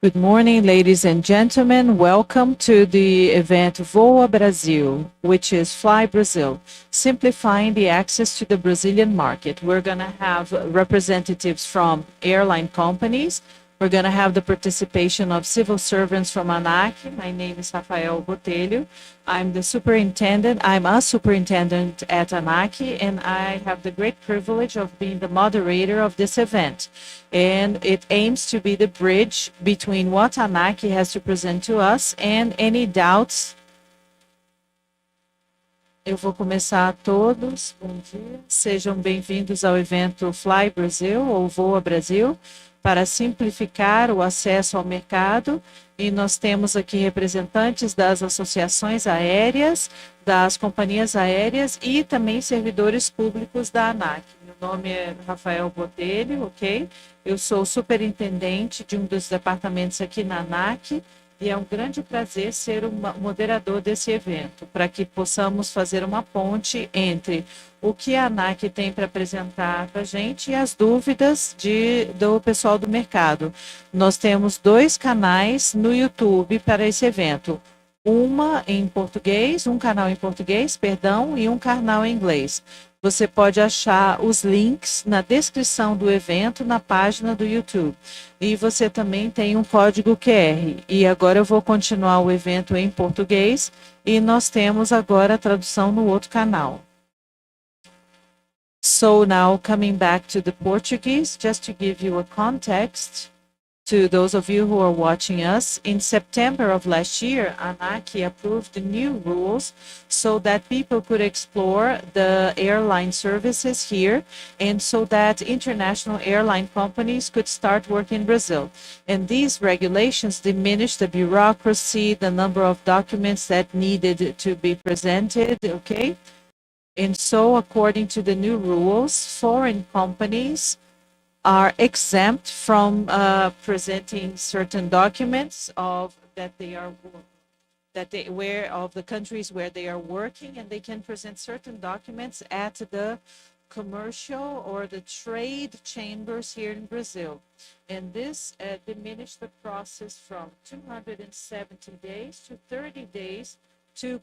Good morning, ladies and gentlemen. Welcome to the event Voa Brasil, which is Fly Brazil, simplifying the access to the Brazilian market. We're going to have representatives from airline companies. We're going to have the participation of civil servants from ANAC. My name is Rafael Botelho. I'm a superintendent at ANAC, and I have the great privilege of being the moderator of this event. And it aims to be the bridge between what ANAC has to present to us and any doubts. Eu vou começar a todos. Bom dia. Sejam bem-vindos ao evento Fly Brasil ou Voa Brasil para simplificar o acesso ao mercado. E nós temos aqui representantes das associações aéreas, das companhias aéreas e também servidores públicos da ANAC. Meu nome é Rafael Botelho, ok? Eu sou superintendente de um dos departamentos aqui na ANAC. E é um grande prazer ser o moderador desse evento, para que possamos fazer uma ponte entre o que a ANAC tem para apresentar para a gente e as dúvidas do pessoal do mercado. Nós temos 2 canais no YouTube para esse evento. Um canal em português, perdão, e um canal em inglês. Você pode achar os links na descrição do evento, na página do YouTube. E você também tem um código QR. E agora eu vou continuar o evento em português e nós temos agora a tradução no outro canal. So now coming back to the Portuguese, just to give you a context, to those of you who are watching us, in September of last year, ANAC approved the new rules so that people could explore the airline services here and so that international airline companies could start working in Brazil. And these regulations diminished the bureaucracy, the number of documents that needed to be presented, okay? And so according to the new rules, foreign companies are exempt from presenting certain documents of that they are where of the countries where they are working, and they can present certain documents at the commercial or the trade chambers here in Brazil. And this diminished the process from 270 days to 30 days to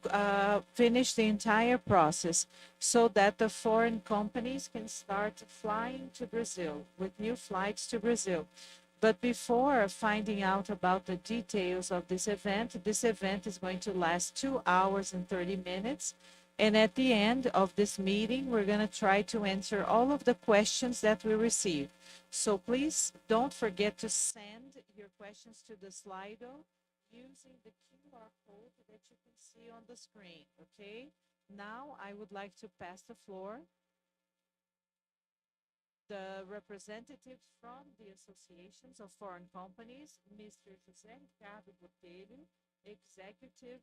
finish the entire process so that the foreign companies can start flying to Brazil with new flights to Brazil. But before finding out about the details of this event is going to last 2 hours and 30 minutes. And at the end of this meeting, we're going to try to answer all of the questions that we receive. So please don't forget to send your questions to the Slido using the QR code that you can see on the screen, okay? Now I would like to pass the floor the representatives from the associations of foreign companies, Mr. José Ricardo Botelho, Executive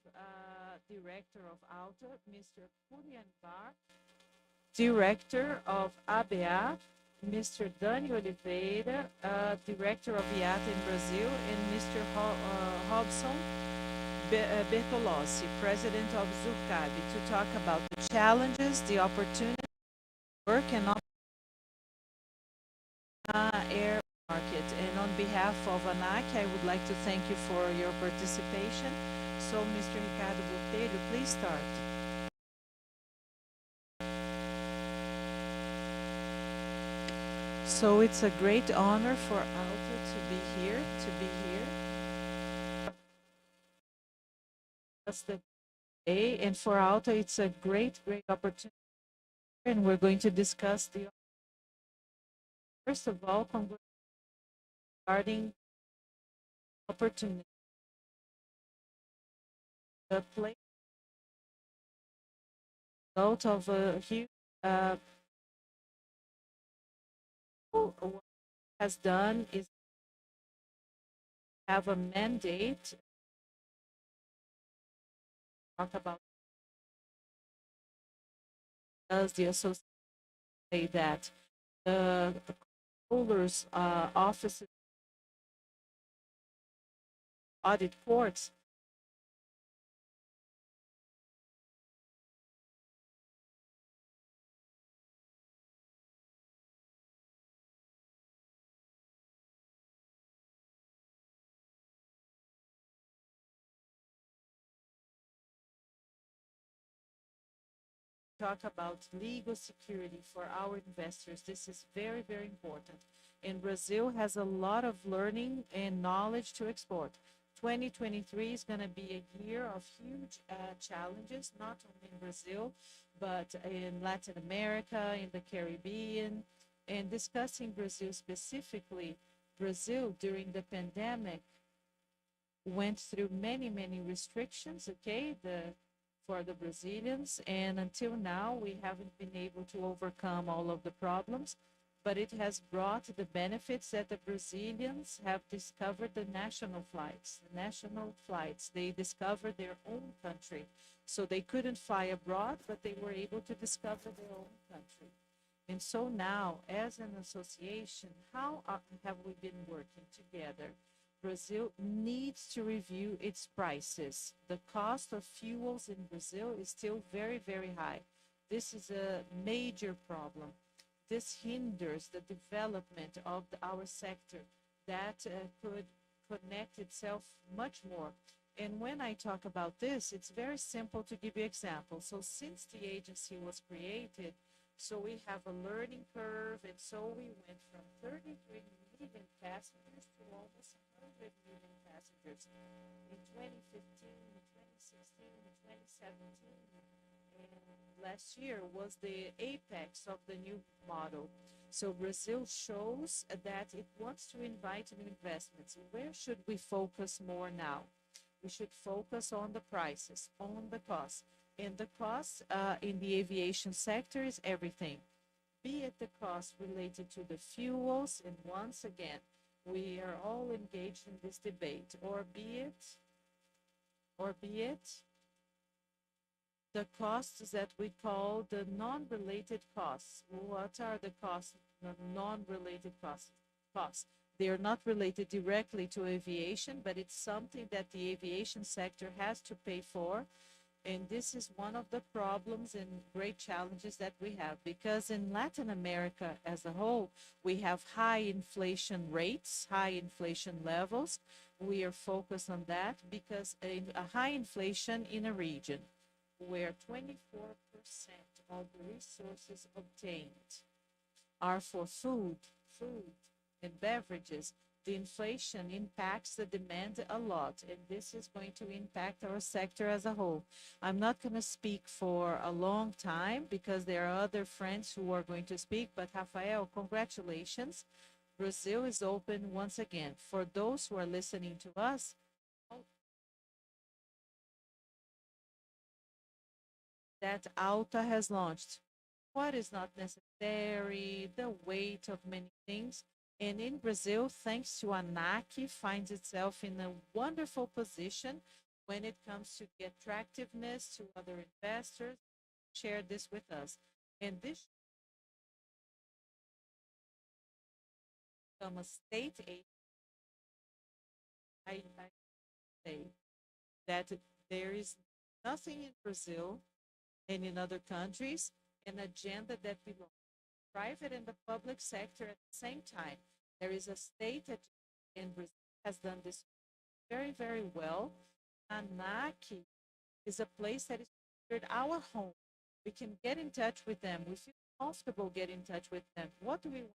Director of ALTA, Mr. Julian Bar, Director of ABA, Mr. Dani Oliveira, Director of IATA in Brazil, and Mr. Robson Bertolossi, President of Zurcabe, to talk about the challenges, the opportunities, work, and air market. And on behalf of ANAC, I would like to thank you for your participation. So, Mr. Ricardo Botelho, please start. So it's a great honor for ALTA to be here. That's the day, and for ALTA, it's a great opportunity. And we're going to discuss the first of all, regarding opportunity. The play result of a huge what has done is have a mandate talk about does the association say that the controller's offices audit courts talk about legal security for our investors, this is very, very important. And Brazil has a lot of learning and knowledge to export. 2023 is going to be a year of huge challenges, not only in Brazil, but in Latin America, in the Caribbean. And discussing Brazil specifically, Brazil during the pandemic went through many, many restrictions, okay, for the Brazilians. And until now, we haven't been able to overcome all of the problems, but it has brought the benefits that the Brazilians have discovered the national flights. The national flights, they discovered their own country. So they couldn't fly abroad, but they were able to discover their own country. And so now, as an association, how have we been working together? Brazil needs to review its prices. The cost of fuels in Brazil is still very, very high. This is a major problem. This hinders the development of our sector that could connect itself much more. And when I talk about this, it's very simple to give you examples. So since the agency was created, so we have a learning curve, and so we went from 33 million passengers to almost 100 million passengers in 2015, 2016, and 2017. And last year was the apex of the new model. So Brazil shows that it wants to invite new investments. Where should we focus more now? We should focus on the prices, on the costs. And the cost in the aviation sector is everything, be it the cost related to the fuels, and once again, we are all engaged in this debate, or be it the costs that we call the non-related costs. What are the costs, the non-related costs? They are not related directly to aviation, but it's something that the aviation sector has to pay for. And this is one of the problems and great challenges that we have, because in Latin America as a whole, we have high inflation rates, high inflation levels. We are focused on that because a high inflation in a region where 24% of the resources obtained are for food and beverages, the inflation impacts the demand a lot, and this is going to impact our sector as a whole. I'm not going to speak for a long time because there are other friends who are going to speak, but Rafael, congratulations. Brazil is open once again. For those who are listening to us, that ALTA has launched. What is not necessary, the weight of many things. And in Brazil, thanks to ANAC, finds itself in a wonderful position when it comes to the attractiveness to other investors. Share this with us. And this become a state aid. I say that there is nothing in Brazil and in other countries, an agenda that belongs private and the public sector at the same time. There is a state that in Brazil has done this very, very well. ANAC is a place that is considered our home. We can get in touch with them. We feel comfortable getting in touch with them. What do we want?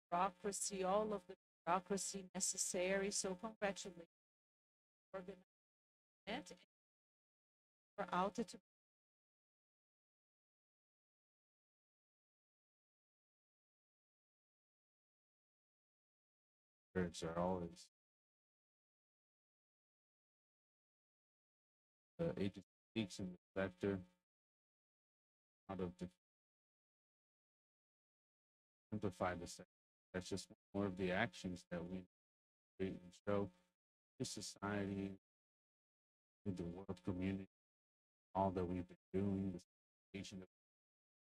Bureaucracy, all of the bureaucracy necessary. So congratulations for organizing it for ALTA to are always the agency seeks in the sector out of the simplify the sector. That's just more of the actions that we create and show to society, to the world community, all that we've been doing, the simplification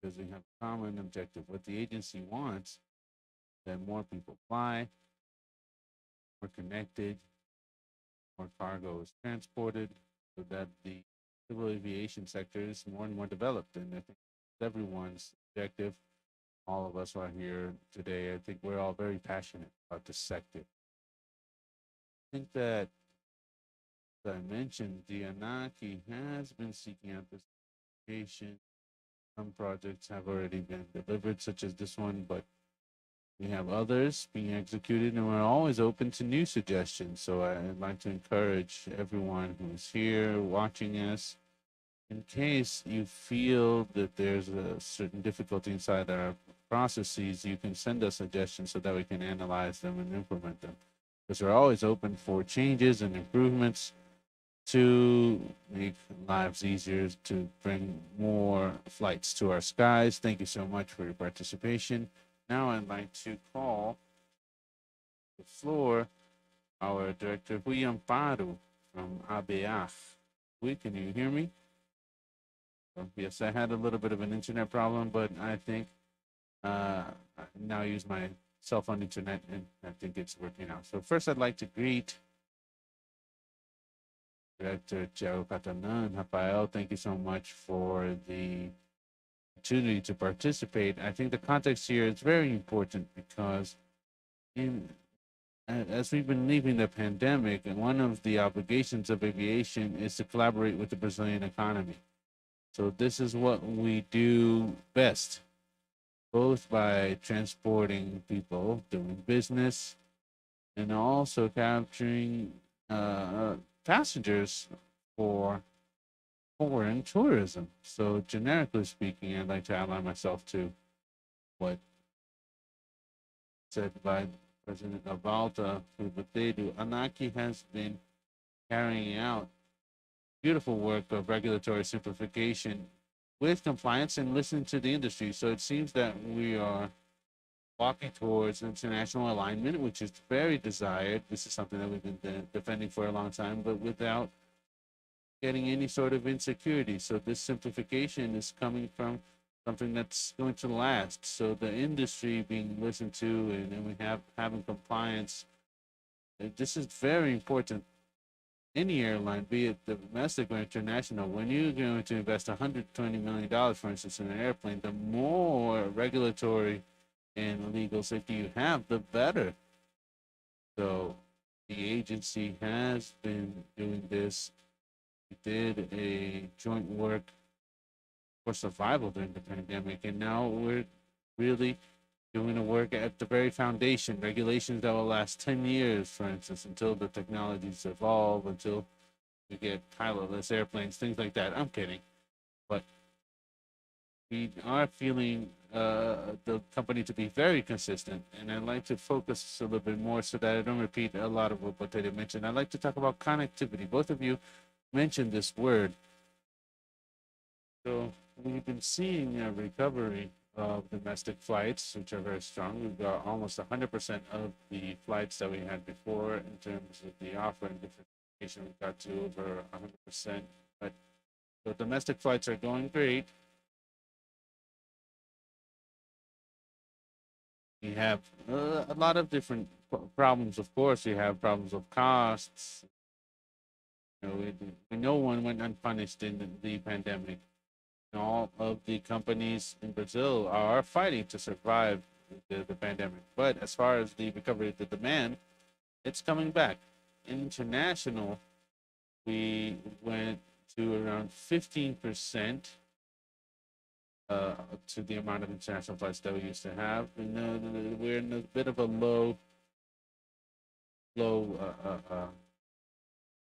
because we have a common objective. What the agency wants, that more people fly, more connected, more cargo is transported, so that the civil aviation sector is more and more developed. And I think everyone's objective, all of us are here today, I think we're all very passionate about this sector. I think that I mentioned, the ANAC has been seeking out this certification. Some projects have already been delivered, such as this one, but we have others being executed, and we're always open to new suggestions. So I'd like to encourage everyone who's here watching us, in case you feel that there's a certain difficulty inside our processes, you can send us suggestions so that we can analyze them and implement them. Because we're always open for changes and improvements to make lives easier, to bring more flights to our skies. Thank you so much for your participation. Now I'd like to call the floor our director, Rui Amparo from RBAC. Rui, can you hear me? Yes, I had a little bit of an internet problem, but I think I now use my cell phone internet, and I think it's working out. So first, I'd like to greet Director Joe Catana and Rafael. Thank you so much for the opportunity to participate. I think the context here is very important because as we've been leaving the pandemic, and one of the obligations of aviation is to collaborate with the Brazilian economy. So this is what we do best, both by transporting people, doing business, and also capturing passengers for foreign tourism. So generically speaking, I'd like to ally myself to what said by President Avalta Rubatedu. ANAC has been carrying out beautiful work of regulatory simplification with compliance and listening to the industry. So it seems that we are walking towards international alignment, which is very desired. This is something that we've been defending for a long time, but without getting any sort of insecurity. So this simplification is coming from something that's going to last. So the industry being listened to, and then we have having compliance. This is very important. Any airline, be it domestic or international, when you're going to invest $120 million, for instance, in an airplane, the more regulatory and legal safety you have, the better. So the agency has been doing this. We did a joint work for survival during the pandemic, and now we're really doing the work at the very foundation, regulations that will last 10 years, for instance, until the technologies evolve, until we get pilotless airplanes, things like that. I'm kidding. But we are feeling the company to be very consistent, and I'd like to focus a little bit more so that I don't repeat a lot of what Botelho mentioned. I'd like to talk about connectivity. Both of you mentioned this word. So we've been seeing a recovery of domestic flights, which are very strong. We've got almost 100% of the flights that we had before in terms of the offer and differentiation. We got to over 100%. But the domestic flights are going great. We have a lot of different problems, of course. We have problems of costs. You know, no one went unpunished in the pandemic. All of the companies in Brazil are fighting to survive the pandemic. But as far as the recovery of the demand, it's coming back. International, we went to around 15% to the amount of international flights that we used to have. And we're in a bit of a low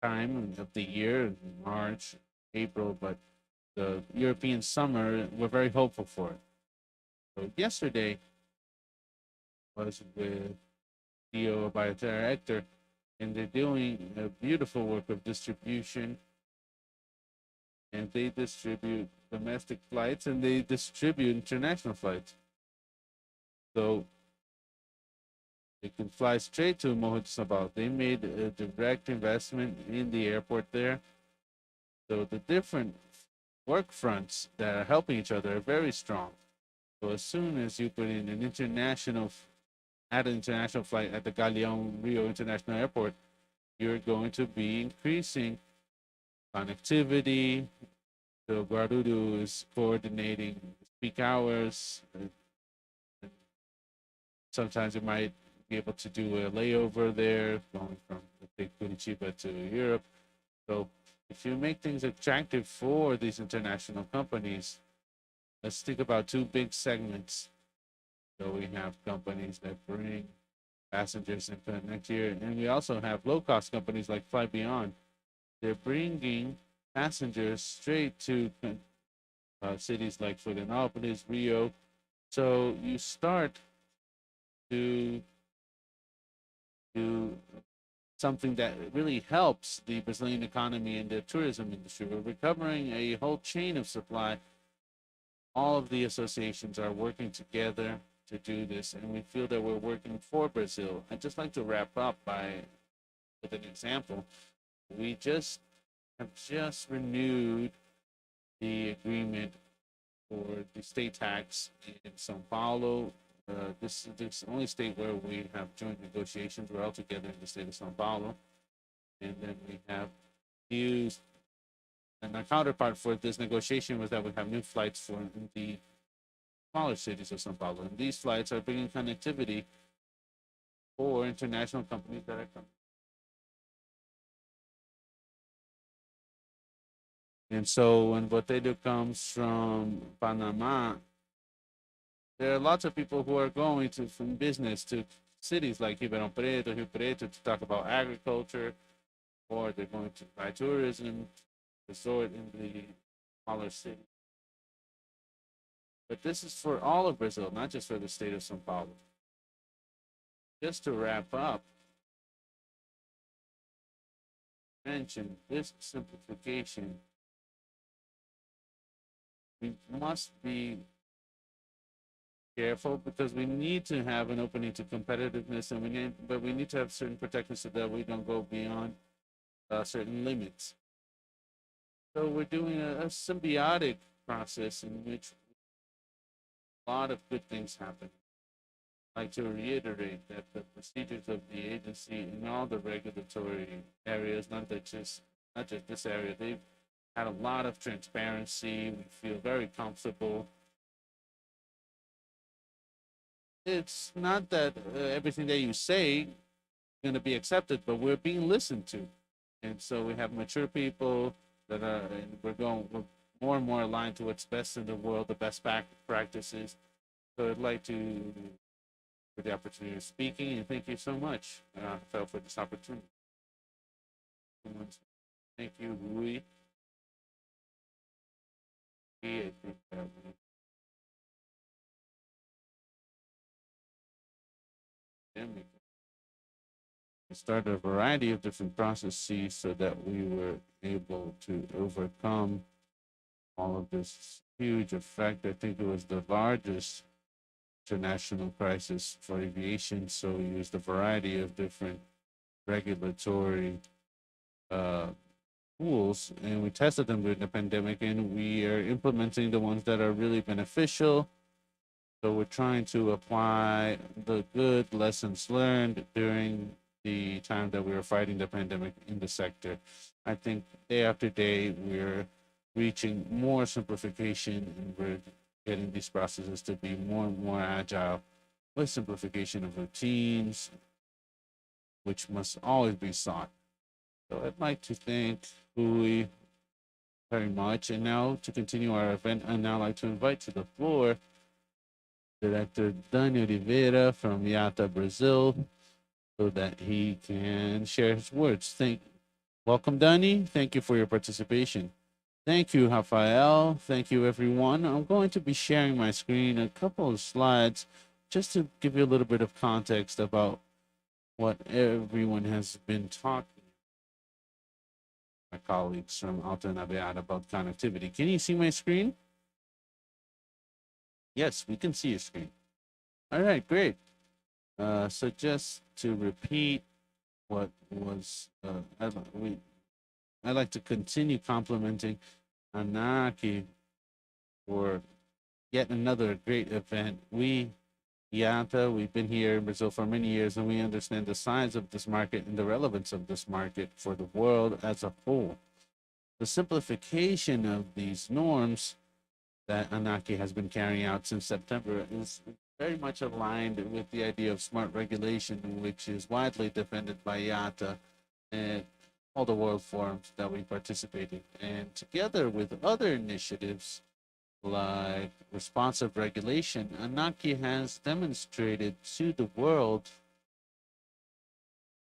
time of the year, March, April, but the European summer, we're very hopeful for it. So yesterday was with CEO by a director, and they're doing a beautiful work of distribution, and they distribute domestic flights and they distribute international flights. So they can fly straight to Morro de Sabal. They made a direct investment in the airport there. So the different work fronts that are helping each other are very strong. So as soon as you put in an international flight at the Galeão Rio International Airport, you're going to be increasing connectivity. So Guarulhos is coordinating peak hours. Sometimes you might be able to do a layover there, going from Curitiba to Europe. So if you make things attractive for these international companies, let's think about two big segments. So we have companies that bring passengers into next year, and we also have low-cost companies like Fly Beyond. They're bringing passengers straight to cities like Florianopolis, Rio. So you start to do something that really helps the Brazilian economy and the tourism industry. We're recovering a whole chain of supply. All of the associations are working together to do this, and we feel that we're working for Brazil. I'd just like to wrap up with an example. We have just renewed the agreement for the state tax in São Paulo. This is the only state where we have joint negotiations. We're all together in the state of São Paulo. And then we have used, and our counterpart for this negotiation was that we have new flights for the smaller cities of São Paulo. And these flights are bringing connectivity for international companies that are coming. And so when Botelho comes from Panama, there are lots of people who are going to from business to cities like Ribeirão Preto, Rio Preto to talk about agriculture, or they're going to buy tourism, resort in the smaller city. But this is for all of Brazil, not just for the state of São Paulo. Just to wrap up, mention this simplification. We must be careful because we need to have an opening to competitiveness, and but we need to have certain protections so that we don't go beyond certain limits. So we're doing a symbiotic process in which a lot of good things happen. I'd like to reiterate that the procedures of the agency in all the regulatory areas, not just this area, they've had a lot of transparency. We feel very comfortable. It's not that everything that you say is going to be accepted, but we're being listened to. And so we have mature people that are, and we're more and more aligned to what's best in the world, the best practices. So I'd like to, for the opportunity of speaking, and thank you so much, Phil, for this opportunity. Thank you, Rui. I think that we started a variety of different processes so that we were able to overcome all of this huge effect. I think it was the largest international crisis for aviation, so we used a variety of different regulatory tools, and we tested them during the pandemic, and we are implementing the ones that are really beneficial. So we're trying to apply the good lessons learned during the time that we were fighting the pandemic in the sector. I think day after day, we're reaching more simplification, and we're getting these processes to be more and more agile with simplification of routines, which must always be sought. So I'd like to thank Rui very much. And now to continue our event, I'd now like to invite to the floor Director Dani Oliveira from IATA Brazil so that he can share his words. Welcome, Dani. Thank you for your participation. Thank you, Rafael. Thank you, everyone. I'm going to be sharing my screen, a couple of slides, just to give you a little bit of context about what everyone has been talking. My colleagues from Alta and Abead about connectivity. Can you see my screen? Yes, we can see your screen. All right, great. So just to repeat what was, I'd like to continue complimenting ANAC for yet another great event. IATA, we've been here in Brazil for many years, and we understand the size of this market and the relevance of this market for the world as a whole. The simplification of these norms that ANAC has been carrying out since September is very much aligned with the idea of smart regulation, which is widely defended by IATA. And all the world forums that we participate in. And together with other initiatives like responsive regulation, ANAC has demonstrated to the world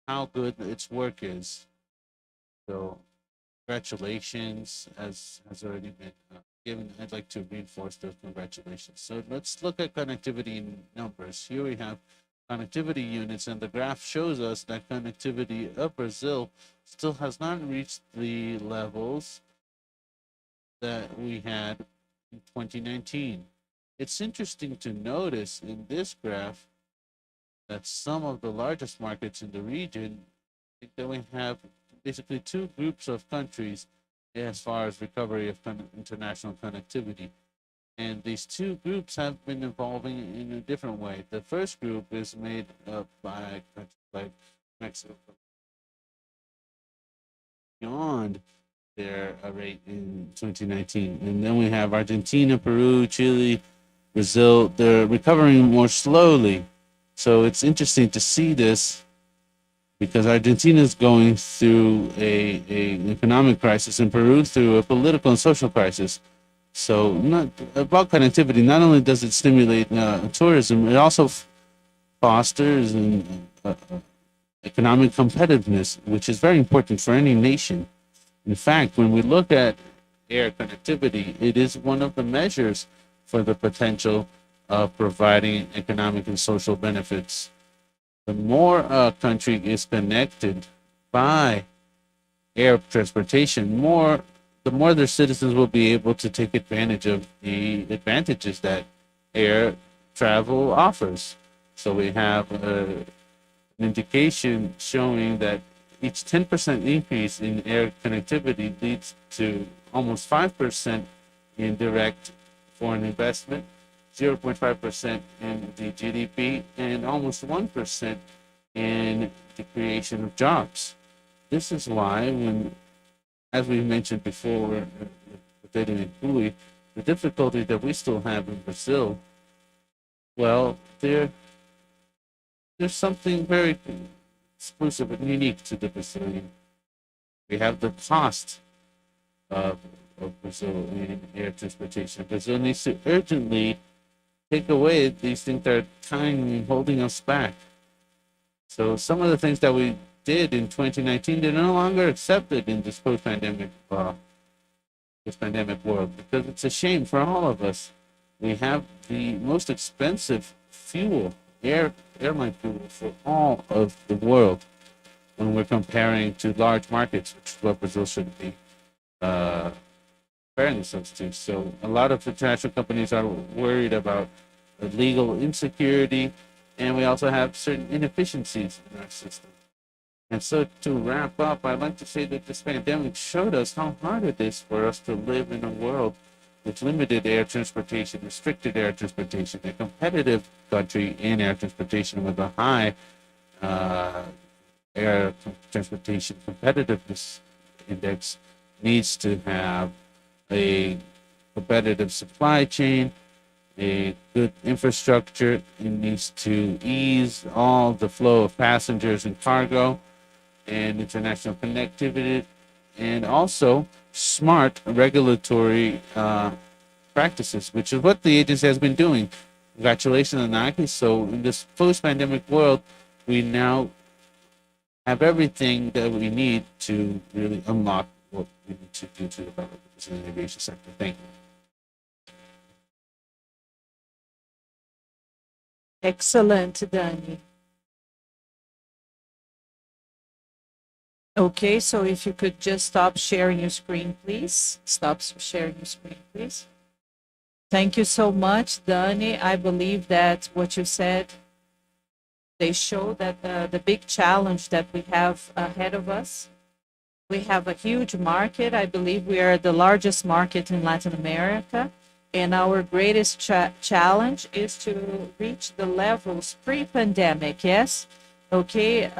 how good its work is. So congratulations, as has already been given. I'd like to reinforce those congratulations. So let's look at connectivity in numbers. Here we have connectivity units, and the graph shows us that connectivity of Brazil still has not reached the levels that we had in 2019. It's interesting to notice in this graph that some of the largest markets in the region, I think that we have basically two groups of countries as far as recovery of international connectivity. And these two groups have been evolving in a different way. The first group is made up by countries like Mexico, beyond their rate in 2019. And then we have Argentina, Peru, Chile, Brazil. They're recovering more slowly. So it's interesting to see this because Argentina is going through an economic crisis and Peru through a political and social crisis. So not about connectivity, not only does it stimulate tourism, it also fosters economic competitiveness, which is very important for any nation. In fact, when we look at air connectivity, it is one of the measures for the potential of providing economic and social benefits. The more a country is connected by air transportation, the more their citizens will be able to take advantage of the advantages that air travel offers. So we have an indication showing that each 10% increase in air connectivity leads to almost 5% in direct foreign investment, 0.5% in the GDP, and almost 1% in the creation of jobs. This is why, as we mentioned before, with the difficulty that we still have in Brazil, well, there's something very exclusive and unique to the Brazilian. We have the cost of Brazil in air transportation. Brazil needs to urgently take away these things that are kind of holding us back. So some of the things that we did in 2019, they're no longer accepted in this post-pandemic world, because it's a shame for all of us. We have the most expensive fuel, airline fuel for all of the world when we're comparing to large markets, which is what Brazil should be comparing themselves to. So a lot of international companies are worried about the legal insecurity, and we also have certain inefficiencies in our system. And so to wrap up, I'd like to say that this pandemic showed us how hard it is for us to live in a world with limited air transportation, restricted air transportation. A competitive country in air transportation with a high air transportation competitiveness index needs to have a competitive supply chain, a good infrastructure. It needs to ease all the flow of passengers and cargo and international connectivity, and also smart regulatory practices, which is what the agency has been doing. Congratulations on that. So in this post-pandemic world, we now have everything that we need to really unlock what we need to do to develop the Brazilian aviation sector. Thank you. Excellent, Dani. Okay, so if you could just stop sharing your screen, please. Stop sharing your screen, please. Thank you so much, Dani. I believe that what you said, they show that the big challenge that we have ahead of us. We have a huge market. I believe we are the largest market in Latin America. And our greatest challenge is to reach the levels pre-pandemic, yes? Okay,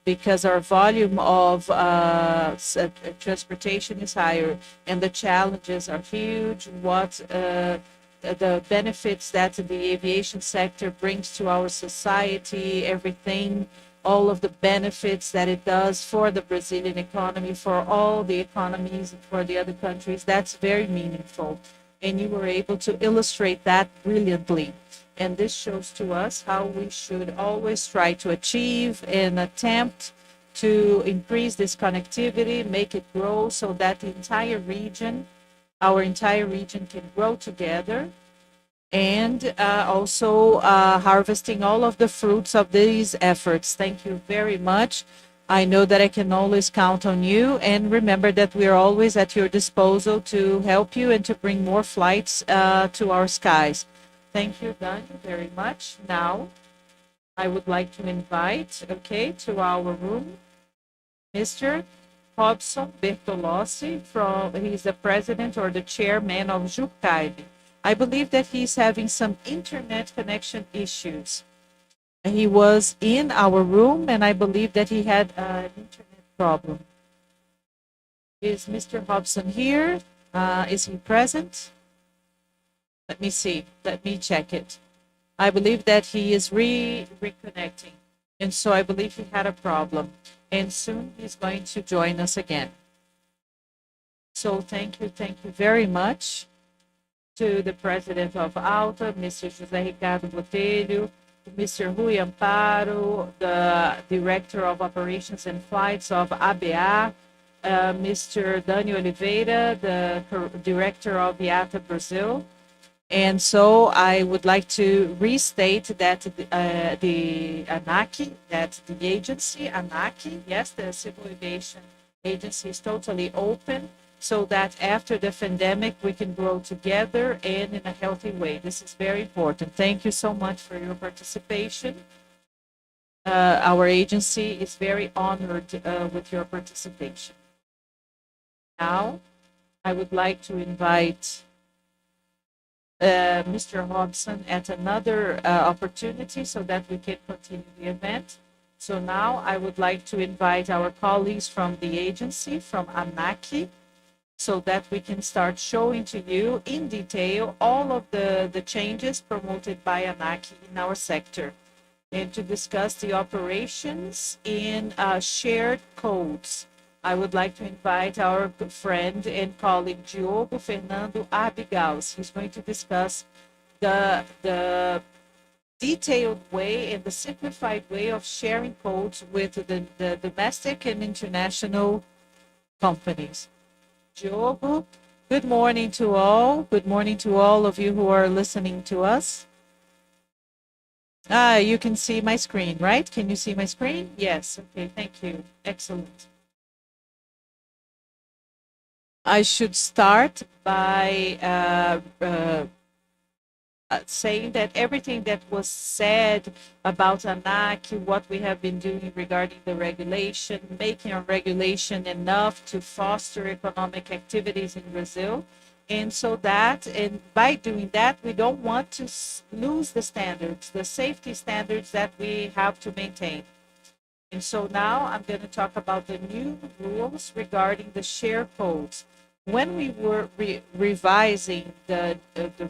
because our volume of transportation is higher and the challenges are huge. What the benefits that the aviation sector brings to our society, everything all of the benefits that it does for the Brazilian economy, for all the economies, for the other countries. That's very meaningful. And you were able to illustrate that brilliantly. And this shows to us how we should always try to achieve and attempt to increase this connectivity, make it grow so that the entire region, our entire region can grow together, and also harvesting all of the fruits of these efforts. Thank you very much. I know that I can always count on you, and remember that we are always at your disposal to help you and to bring more flights to our skies. Thank you, Daniel, very much. Now, I would like to invite, okay, to our room, Mr. Robson Bertolossi, he's the president or the chairman of Jucaib. I believe that he's having some internet connection issues. He was in our room, and I believe that he had an internet problem. Is Mr. Robson here? Is he present? Let me see. Let me check it. I believe that he is reconnecting. And so I believe he had a problem. And soon he's going to join us again. So thank you very much to the president of ALTA, Mr. José Ricardo Botelho, Mr. Rui Amparo, the director of operations and flights of ABA, Mr. Daniel Oliveira, the director of IATA Brazil. And so I would like to restate that the ANAC, that the agency, ANAC, yes, the Civil Aviation Agency is totally open so that after the pandemic, we can grow together and in a healthy way. This is very important. Thank you so much for your participation. Our agency is very honored with your participation. Now, I would like to invite Mr. Robson at another opportunity so that we can continue the event. So now I would like to invite our colleagues from the agency, from ANAC, so that we can start showing to you in detail all of the changes promoted by ANAC in our sector, and to discuss the operations in shared codes. I would like to invite our friend and colleague Diogo Fernando Arbigaus. He's going to discuss the detailed way and the simplified way of sharing codes with the domestic and international companies. Diogo, good morning to all. Good morning to all of you who are listening to us. You can see my screen, right? Can you see my screen? Yes. Okay, thank you. Excellent. I should start by saying that everything that was said about ANAC, what we have been doing regarding the regulation, making a regulation enough to foster economic activities in Brazil. And so that, and by doing that, we don't want to lose the standards, the safety standards that we have to maintain. And so now I'm going to talk about the new rules regarding the share codes. When we were revising the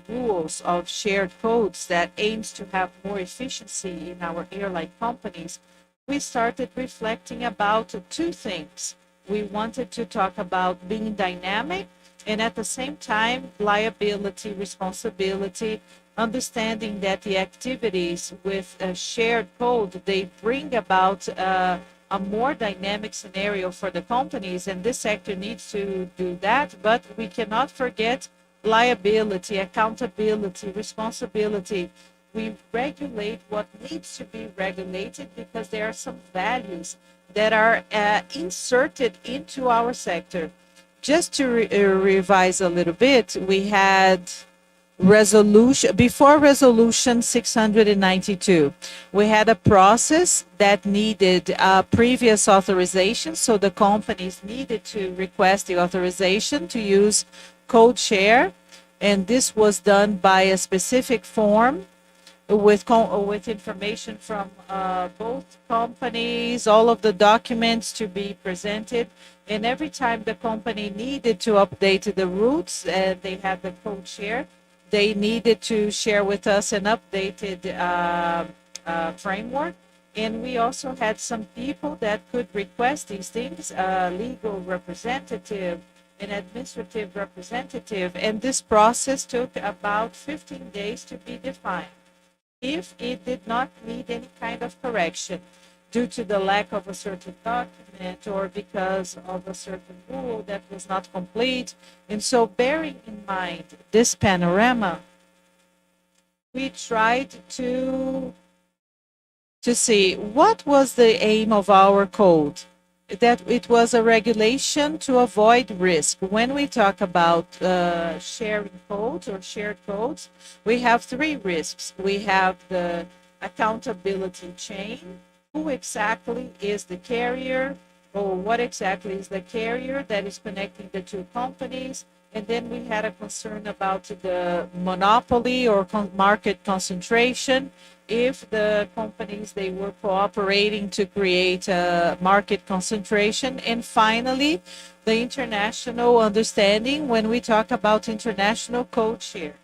rules of shared codes that aims to have more efficiency in our airline companies, we started reflecting about two things. We wanted to talk about being dynamic and at the same time, liability, responsibility, understanding that the activities with a shared code, they bring about a more dynamic scenario for the companies, and this sector needs to do that, but we cannot forget liability, accountability, responsibility. We regulate what needs to be regulated because there are some values that are inserted into our sector. Just to revise a little bit, we had before resolution 692, we had a process that needed previous authorization. So the companies needed to request the authorization to use code share. And this was done by a specific form with information from both companies, all of the documents to be presented. And every time the company needed to update the routes, they had the code share, they needed to share with us an updated framework. And we also had some people that could request these things, a legal representative, an administrative representative, and this process took about 15 days to be defined. If it did not need any kind of correction due to the lack of a certain document or because of a certain rule that was not complete. And so bearing in mind this panorama, we tried to see what was the aim of our code. That it was a regulation to avoid risk. When we talk about sharing codes or shared codes, we have three risks. We have the accountability chain. Who exactly is the carrier, or what exactly is the carrier that is connecting the two companies? And then we had a concern about the monopoly or market concentration, if the companies they were cooperating to create a market concentration. And finally, the international understanding when we talk about international code share.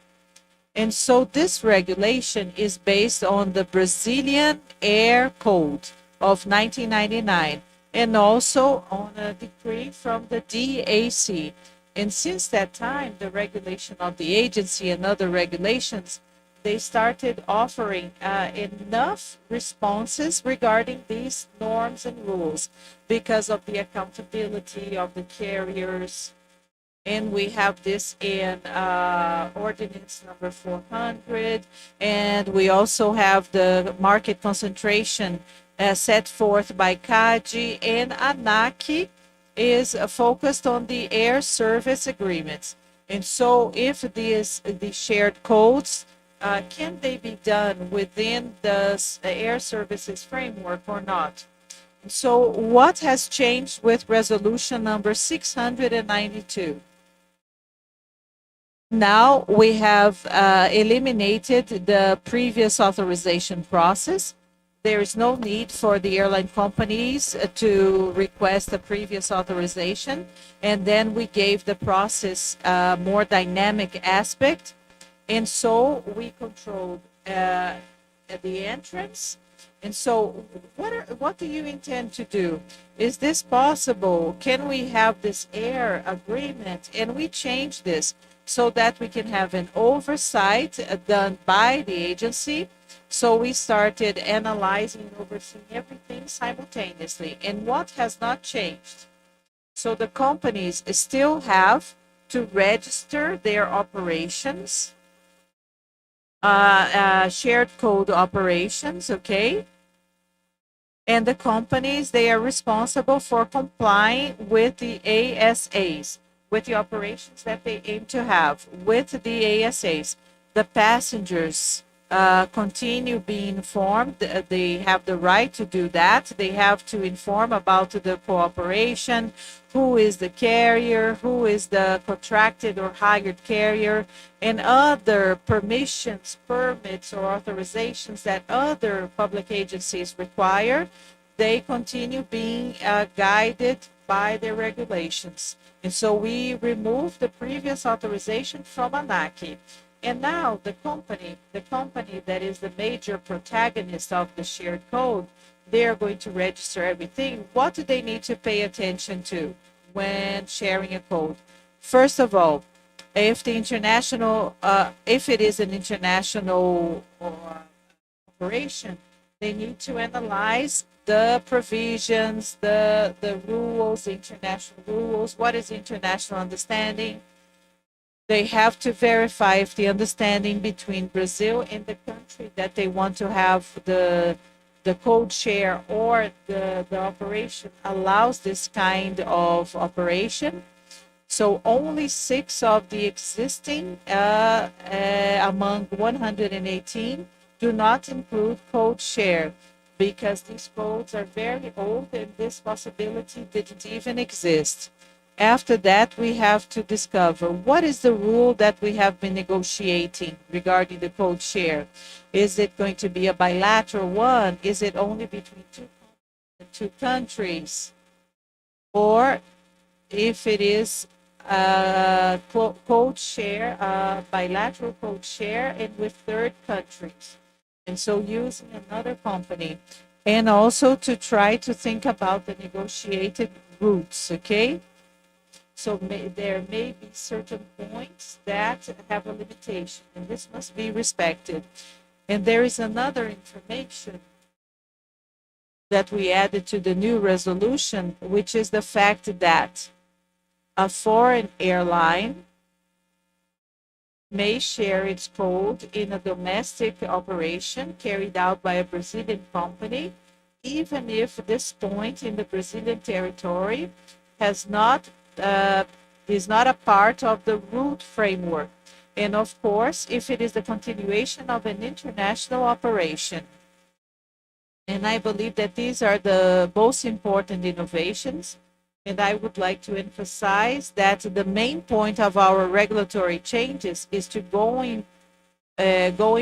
And so this regulation is based on the Brazilian Air Code of 1999 and also on a decree from the DAC. And since that time, the regulation of the agency and other regulations, they started offering enough responses regarding these norms and rules because of the accountability of the carriers. And we have this in ordinance number 400. And we also have the market concentration set forth by CADI, and ANAC is focused on the air service agreements. And so if the shared codes, can they be done within the air services framework or not? So what has changed with resolution number 692? Now we have eliminated the previous authorization process. There is no need for the airline companies to request a previous authorization. And then we gave the process a more dynamic aspect. And so we controlled the entrance. And so what do you intend to do? Is this possible? Can we have this air agreement? And we change this so that we can have an oversight done by the agency. So we started analyzing and overseeing everything simultaneously. And what has not changed? So the companies still have to register their operations, shared code operations, okay? And the companies, they are responsible for complying with the ASAs, with the operations that they aim to have with the ASAs. The passengers continue being informed. They have the right to do that. They have to inform about the cooperation, who is the carrier, who is the contracted or hired carrier, and other permissions, permits, or authorizations that other public agencies require. They continue being guided by their regulations. And so we removed the previous authorization from ANAC. And now the company that is the major protagonist of the shared code, they're going to register everything. What do they need to pay attention to when sharing a code? First of all, if the international, if it is an international operation, they need to analyze the provisions, the rules, the international rules. What is international understanding? They have to verify if the understanding between Brazil and the country that they want to have the code share or the operation allows this kind of operation. So only 6 of the existing among 118 do not include code share because these codes are very old and this possibility didn't even exist. After that, we have to discover what is the rule that we have been negotiating regarding the code share. Is it going to be a bilateral one? Is it only between two countries? Or if it is code share, bilateral code share, and with third countries. And so using another company. and also to try to think about the negotiated routes, okay? So there may be certain points that have a limitation, and this must be respected. And there is another information that we added to the new resolution, which is the fact that a foreign airline may share its code in a domestic operation carried out by a Brazilian company, even if this point in the Brazilian territory has not is not a part of the route framework. And of course, if it is the continuation of an international operation. And I believe that these are the most important innovations. And I would like to emphasize that the main point of our regulatory changes is to going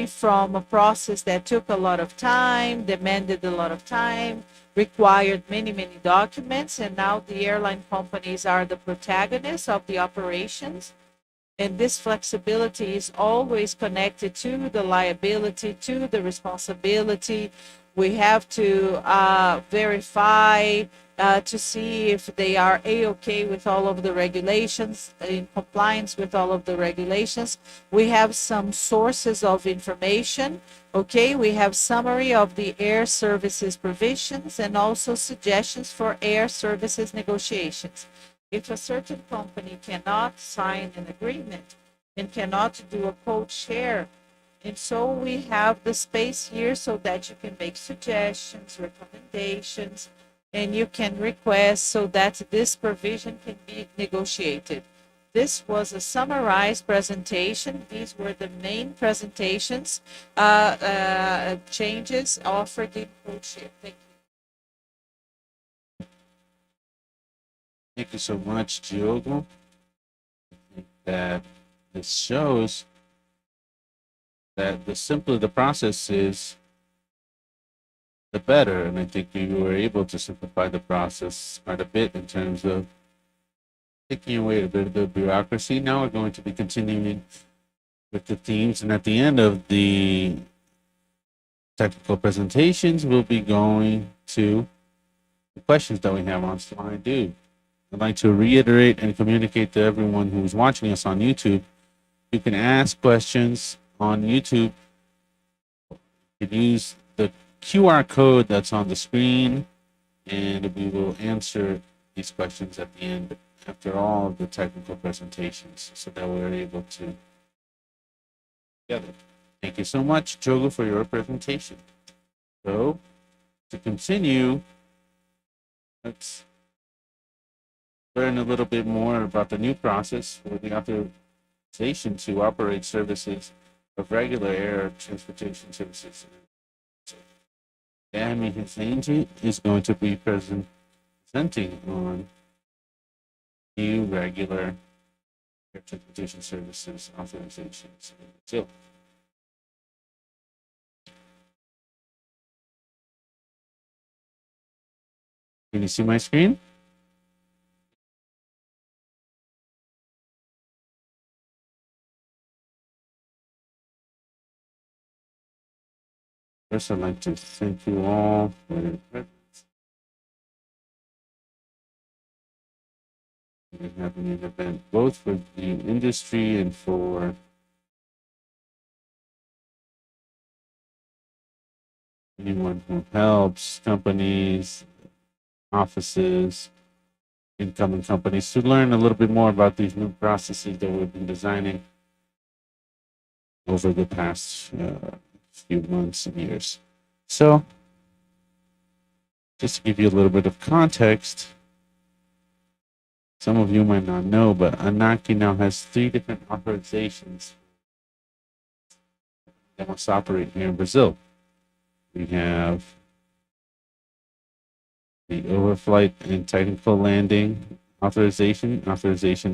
from a process that took a lot of time, demanded a lot of time, required many, many documents, and now the airline companies are the protagonists of the operations. And this flexibility is always connected to the liability, to the responsibility. We have to verify to see if they are A-OK with all of the regulations, in compliance with all of the regulations. We have some sources of information. Okay, we have summary of the air services provisions and also suggestions for air services negotiations. If a certain company cannot sign an agreement and cannot do a code share, and so we have the space here so that you can make suggestions, recommendations, and you can request so that this provision can be negotiated. This was a summarized presentation. These were the main presentations, changes offered in code share. Thank you. Thank you so much, Diogo. I think that this shows that the simpler the process is, the better. And I think we were able to simplify the process quite a bit in terms of taking away a bit of the bureaucracy. Now we're going to be continuing with the themes, and at the end of the technical presentations, we'll be going to the questions that we have on slide 2. I'd like to reiterate and communicate to everyone who's watching us on YouTube. You can ask questions on YouTube. You can use the QR code that's on the screen, and we will answer these questions at the end after all of the technical presentations so that we're able to together. Thank you so much, Diogo, for your presentation. So, to continue, let's learn a little bit more about the new process for the authorization to operate services of regular air transportation services. Dami Hussein is going to be presenting on new regular air transportation services authorizations. So, can you see my screen? First, I'd like to thank you all for your presence. We're having an event both for the industry and for anyone who helps companies, offices, incoming companies to learn a little bit more about these new processes that we've been designing over the past few months and years. So, just to give you a little bit of context, some of you might not know, but ANAC now has 3 different authorizations that must operate here in Brazil. We have the overflight and technical landing authorization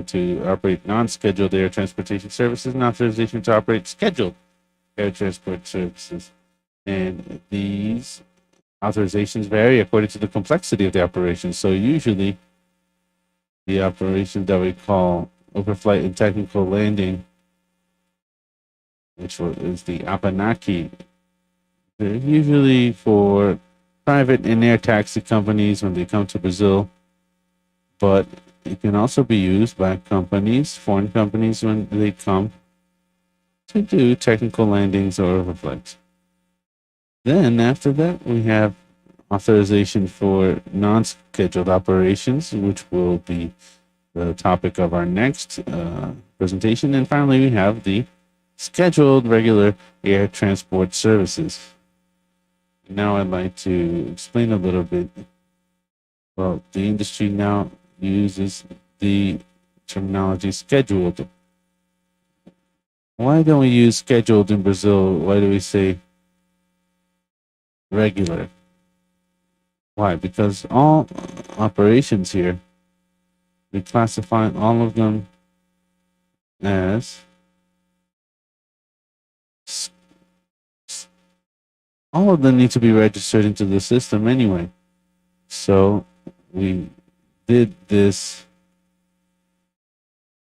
to operate non-scheduled air transportation services, and authorization to operate scheduled air transport services. And these authorizations vary according to the complexity of the operation. So usually the operation that we call overflight and technical landing, which is the APANACI, they're usually for private and air taxi companies when they come to Brazil, but it can also be used by companies, foreign companies, when they come to do technical landings or overflights. Then after that, we have authorization for non-scheduled operations, which will be the topic of our next presentation. And finally, we have the scheduled regular air transport services. Now I'd like to explain a little bit. Well, the industry now uses the terminology scheduled. Why don't we use scheduled in Brazil? Why do we say regular? Why? Because all operations here, we classify all of them as all of them need to be registered into the system anyway. So we did this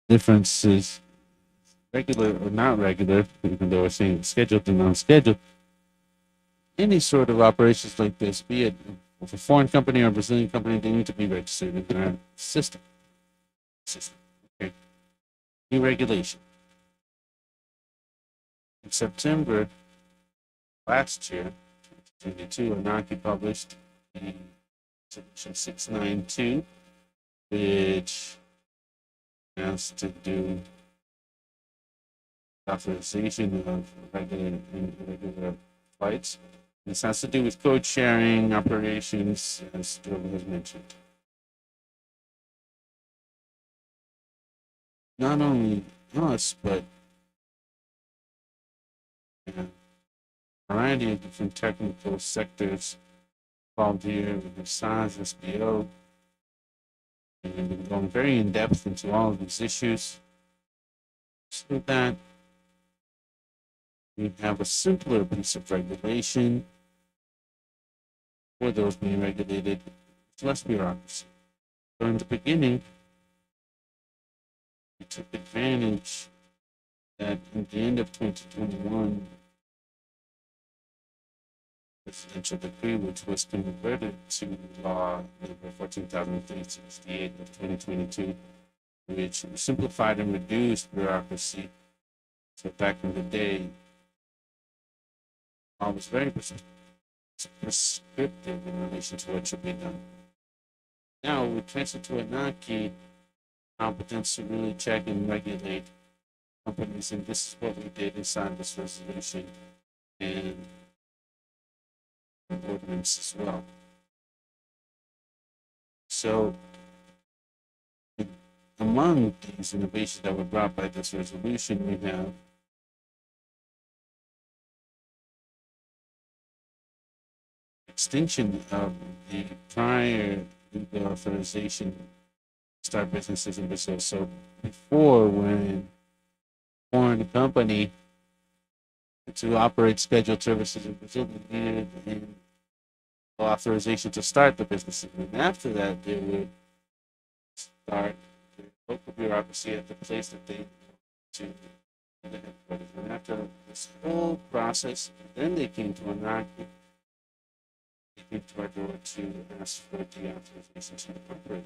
differences regular or not regular, even though we're saying scheduled and non-scheduled. Any sort of operations like this, be it with a foreign company or a Brazilian company, they need to be registered in our system. Okay. New regulation. In September last year, 2022, ANAC published the Resolution 692, which has to do authorization of regular and irregular flights. This has to do with code sharing operations, as Jordan has mentioned. Not only us, but a variety of different technical sectors involved here with the SARS, SBO, and we've been going very in depth into all of these issues so that we have a simpler piece of regulation for those being regulated with less bureaucracy. So in the beginning, we took advantage that at the end of 2021, presidential decree, which was converted to law number 14,368 of 2022, which simplified and reduced bureaucracy. So back in the day, law was very prescriptive in relation to what should be done. Now we transfer to ANAC competence to really check and regulate companies, and this is what we did inside this resolution and ordinance as well. So among these innovations that were brought by this resolution, we have extinction of the prior legal authorization to start businesses in Brazil. So before, when a foreign company to operate scheduled services in Brazil, they needed an authorization to start the business. And after that, they would start the local bureaucracy at the place that they to the headquarters. And after this whole process, then they came to ANAC. They came to our door to ask for the authorization to incorporate.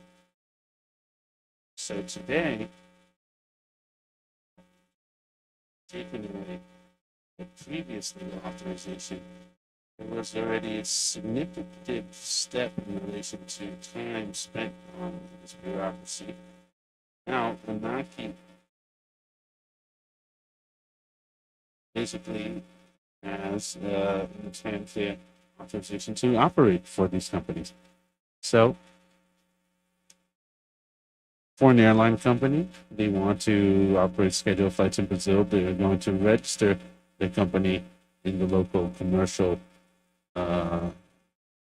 So today, taking away the previous legal authorization, there was already a significant step in relation to time spent on this bureaucracy. Now, ANAC basically has an authorization to operate for these companies. So, for an airline company, they want to operate scheduled flights in Brazil, they're going to register their company in the local commercial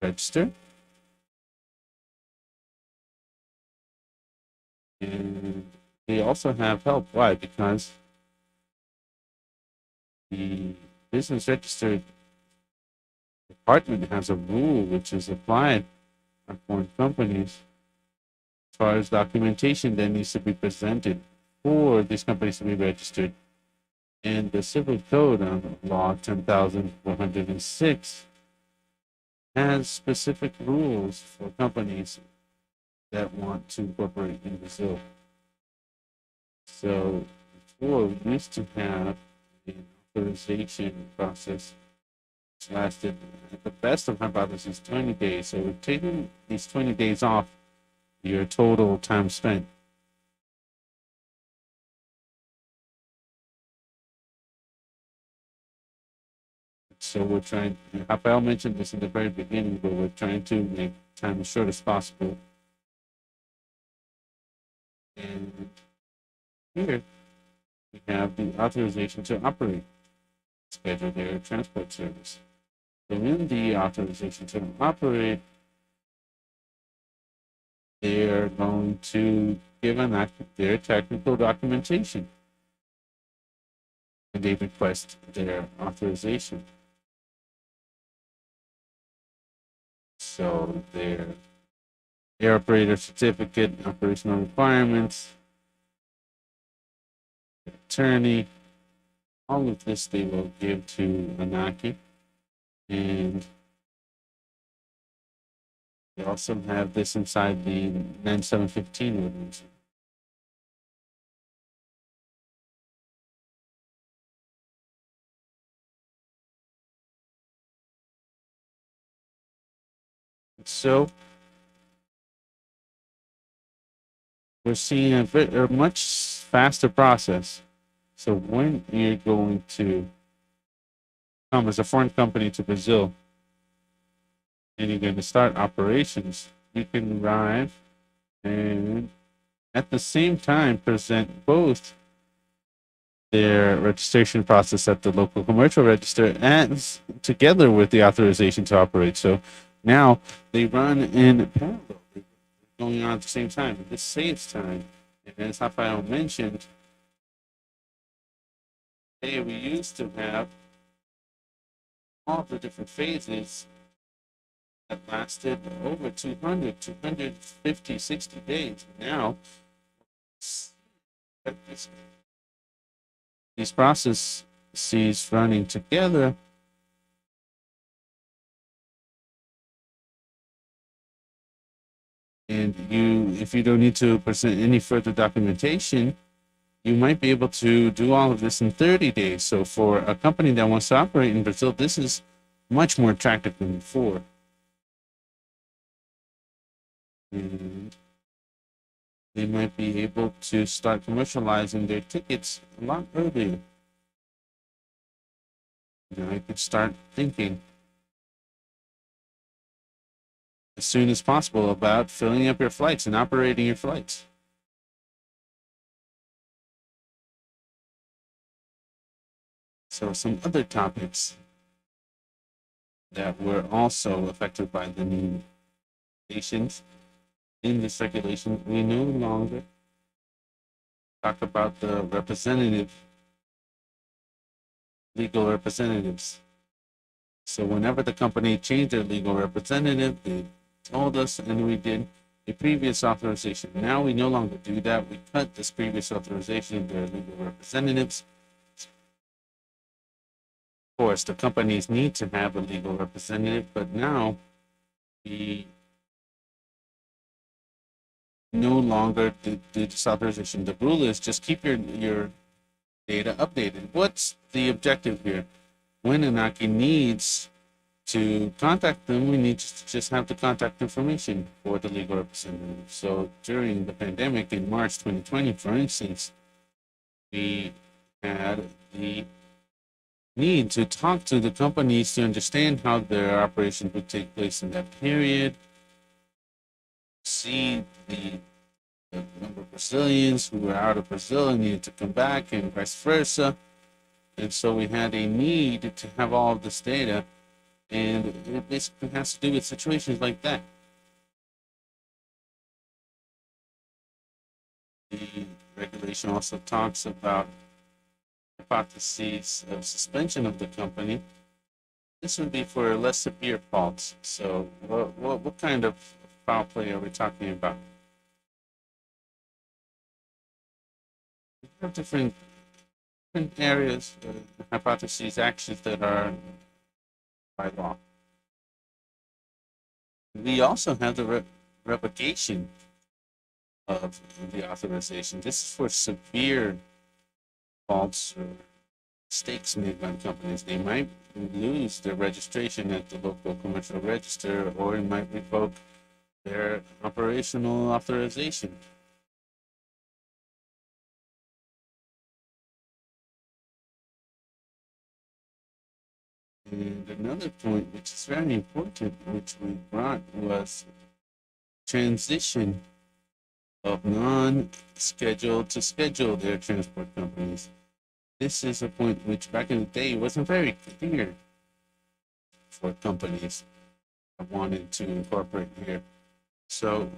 register. And they also have help. Why? Because the business register department has a rule which is applied on foreign companies as far as documentation that needs to be presented for these companies to be registered. And the Civil Code on Law 10,406 has specific rules for companies that want to incorporate in Brazil. So before, we used to have an authorization process which lasted, at the best of hypotheses, 20 days. So we're taking these 20 days off your total time spent. So we're trying, Rafael mentioned this in the very beginning, but we're trying to make time as short as possible. And here we have the authorization to operate, scheduled air transport service. So in the authorization to operate, they're going to give their technical documentation. And they request their authorization. So their air operator certificate, operational requirements, attorney, all of this they will give to ANAC. And they also have this inside the 9715 ordinance. So we're seeing a much faster process. So when you're going to come as a foreign company to Brazil and you're going to start operations, you can arrive and at the same time present both their registration process at the local commercial register and together with the authorization to operate. So now they run in parallel, they're going on at the same time. This saves time. And as Rafael mentioned, hey, we used to have all the different phases that lasted over 200, 250, 60 days. Now, these processes running together and if you don't need to present any further documentation, you might be able to do all of this in 30 days. So for a company that wants to operate in Brazil, this is much more attractive than before. And they might be able to start commercializing their tickets a lot earlier. I could start thinking as soon as possible about filling up your flights and operating your flights. So some other topics that were also affected by the new regulations. In this regulation, we no longer talk about the legal representatives. So whenever the company changed their legal representative, they told us and we did a previous authorization. Now we no longer do that. We cut this previous authorization of their legal representatives. Of course, the companies need to have a legal representative, but now we no longer do this authorization. The rule is just keep your data updated. What's the objective here? When ANAC needs to contact them, we need to just have the contact information for the legal representative. So during the pandemic in March 2020, for instance, we had the need to talk to the companies to understand how their operations would take place in that period, see the number of Brazilians who were out of Brazil and needed to come back and vice versa. And so we had a need to have all of this data, and it basically has to do with situations like that. The regulation also talks about hypotheses of suspension of the company. This would be for less severe faults. So what kind of foul play are we talking about? We have different areas, hypotheses, actions that are by law. we also have the revocation of the authorization. This is for severe faults or mistakes made by companies. They might lose their registration at the local commercial register, or it might revoke their operational authorization. And another point, which is very important, which we brought, was transition of non-scheduled to scheduled air transport companies. This is a point which back in the day wasn't very clear for companies that wanted to incorporate here. So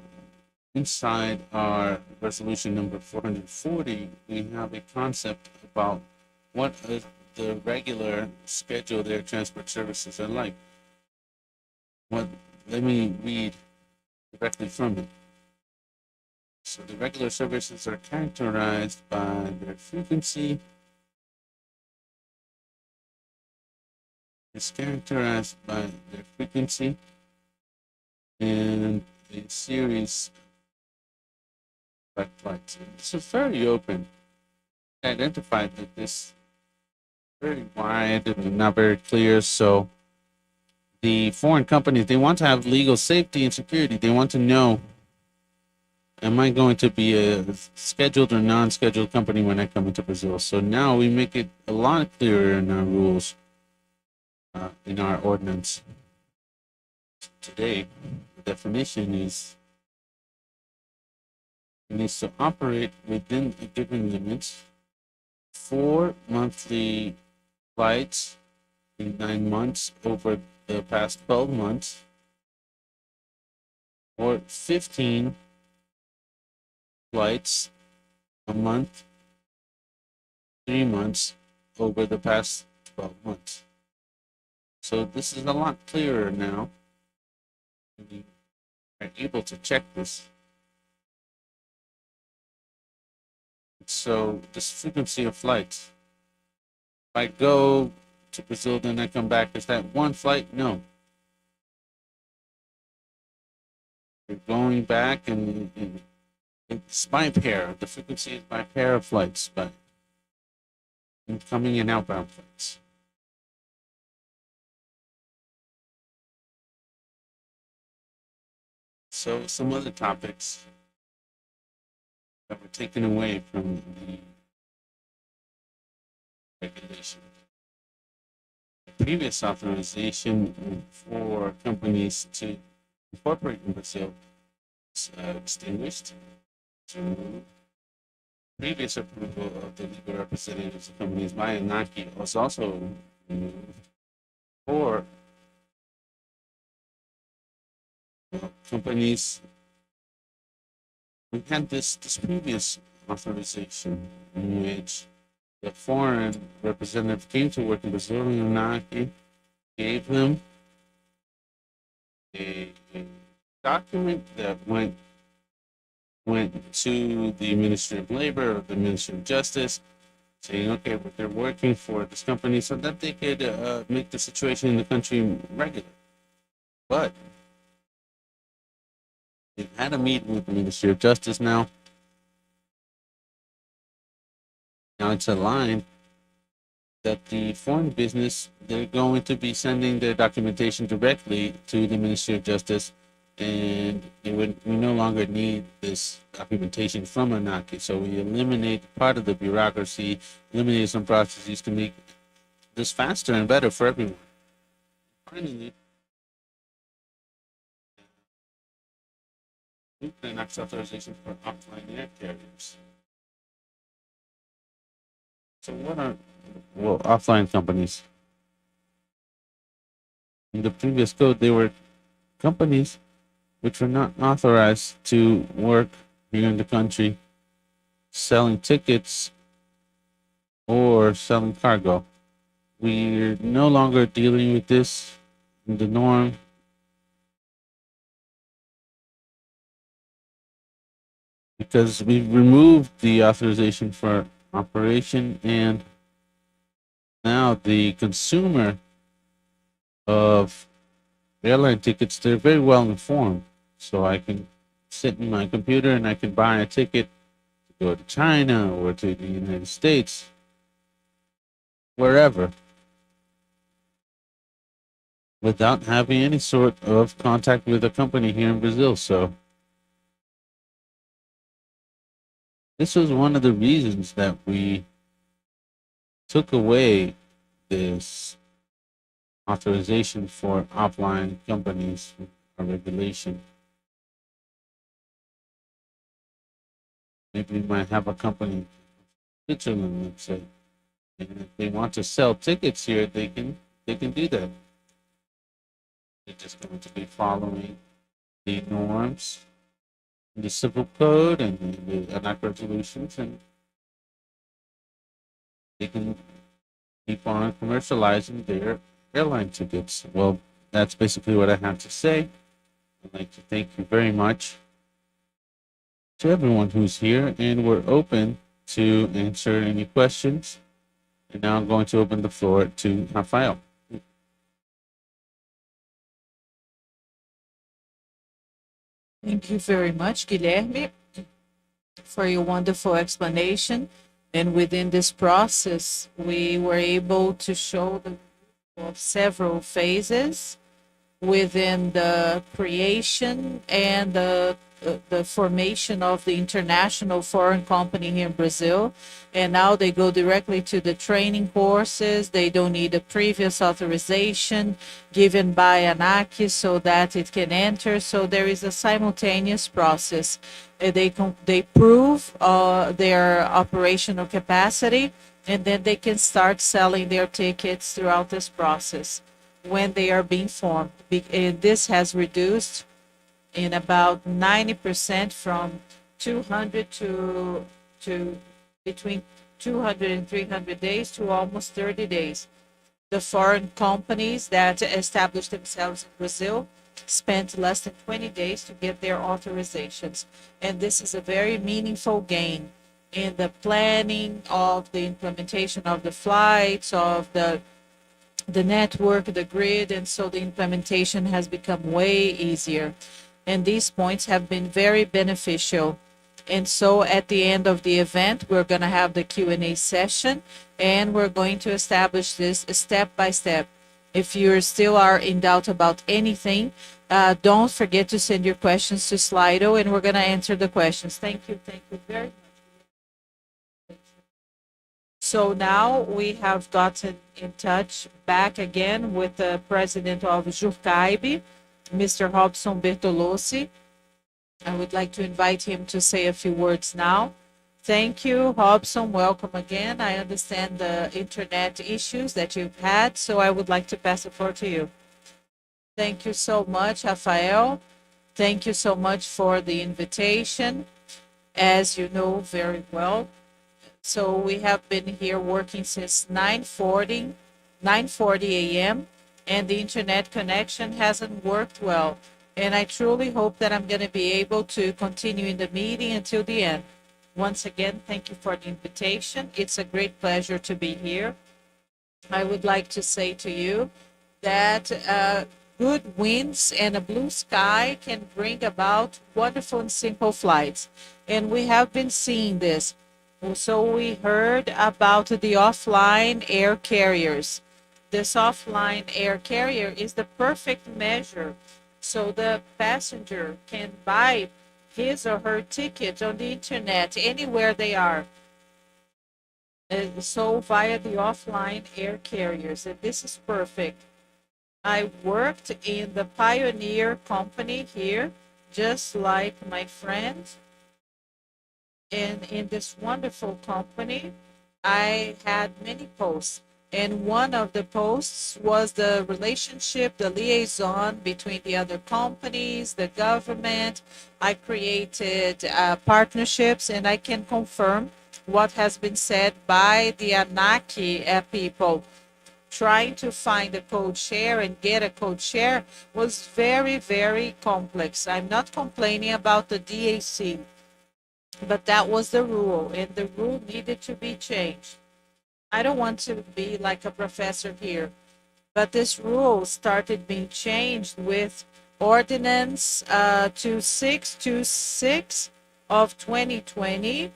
inside our resolution number 440, we have a concept about what the regular scheduled air transport services are like. Let me read directly from it. So the regular services are characterized by their frequency. It's characterized by their frequency and a series of flights. This is very open. I identified that this very wide and not very clear. So the foreign companies, they want to have legal safety and security. They want to know, am I going to be a scheduled or non-scheduled company when I come into Brazil? So now we make it a lot clearer in our rules, in our ordinance. Today, the definition is it needs to operate within a given limits, 4 monthly flights in 9 months over the past 12 months, or 15 flights a month, 3 months over the past 12 months. So this is a lot clearer now. We are able to check this. So this frequency of flights, if I go to Brazil, then I come back, is that one flight? No. You're going back and it's by pair. The frequency is by pair of flights, but incoming and outbound flights. So some other topics that were taken away from the regulation. The previous authorization for companies to incorporate in Brazil was extinguished. Through previous approval of the legal representatives of companies by ANAC was also removed for companies. We had this previous authorization in which the foreign representative came to work in Brazil, and ANAC gave them a document that went to the Ministry of Labor or the Ministry of Justice, saying, okay, but they're working for this company so that they could make the situation in the country regular. But they've had a meeting with the Ministry of Justice now. Now it's aligned that the foreign business, they're going to be sending their documentation directly to the Ministry of Justice, and we no longer need this documentation from ANAC. So we eliminate part of the bureaucracy, eliminate some processes to make this faster and better for everyone. Finally, ANAC's authorization for offline air carriers. So what are offline companies? In the previous code, they were companies which were not authorized to work here in the country, selling tickets or selling cargo. We're no longer dealing with this in the norm. Because we've removed the authorization for operation, and now the consumer of airline tickets, they're very well informed. So I can sit in my computer and I can buy a ticket to go to China or to the United States, wherever, without having any sort of contact with a company here in Brazil. So this was one of the reasons that we took away this authorization for offline companies, a regulation. Maybe we might have a company in Switzerland, let's say, and if they want to sell tickets here, they can do that. They're just going to be following the norms, the civil code, and the ANAC resolutions, and they can keep on commercializing their airline tickets. Well, that's basically what I have to say. I'd like to thank you very much to everyone who's here, and we're open to answer any questions. And now I'm going to open the floor to Rafael. Thank you very much, Guilherme, for your wonderful explanation. And within this process, we were able to show the of several phases within the creation and the formation of the international foreign company here in Brazil. And now they go directly to the training courses. They don't need a previous authorization given by ANAC so that it can enter. So there is a simultaneous process. They prove their operational capacity, and then they can start selling their tickets throughout this process when they are being formed. And this has reduced in about 90% from 200 to between 200 and 300 days to almost 30 days. The foreign companies that established themselves in Brazil spent less than 20 days to get their authorizations. And this is a very meaningful gain in the planning of the implementation of the flights, of the network, the grid, and so the implementation has become way easier. And these points have been very beneficial. And so at the end of the event, we're going to have the Q&A session, and we're going to establish this step by step. If you still are in doubt about anything, don't forget to send your questions to Slido, and we're going to answer the questions. Thank you very much. So now we have gotten in touch back again with the president of Jurcaibe, Mr. Robson Bertolossi. I would like to invite him to say a few words now. Thank you, Robson. Welcome again. I understand the internet issues that you've had, so I would like to pass the floor to you. Thank you so much, Rafael. Thank you so much for the invitation. As you know very well, so we have been here working since 9:40 a.m. and the internet connection hasn't worked well. And I truly hope that I'm going to be able to continue in the meeting until the end. Once again, thank you for the invitation. It's a great pleasure to be here. I would like to say to you that good winds and a blue sky can bring about wonderful and simple flights. And we have been seeing this. So we heard about the offline air carriers. This offline air carrier is the perfect measure. So the passenger can buy his or her ticket on the internet anywhere they are. So via the offline air carriers, and this is perfect. I worked in the Pioneer company here, just like my friend. And in this wonderful company, I had many posts. And one of the posts was the relationship, the liaison between the other companies, the government. I created partnerships, and I can confirm what has been said by the ANAC people. Trying to find a code share and get a code share was very, very complex. I'm not complaining about the DAC, but that was the rule, and the rule needed to be changed. I don't want to be like a professor here, But this rule started being changed with Ordinance 2626 of 2020.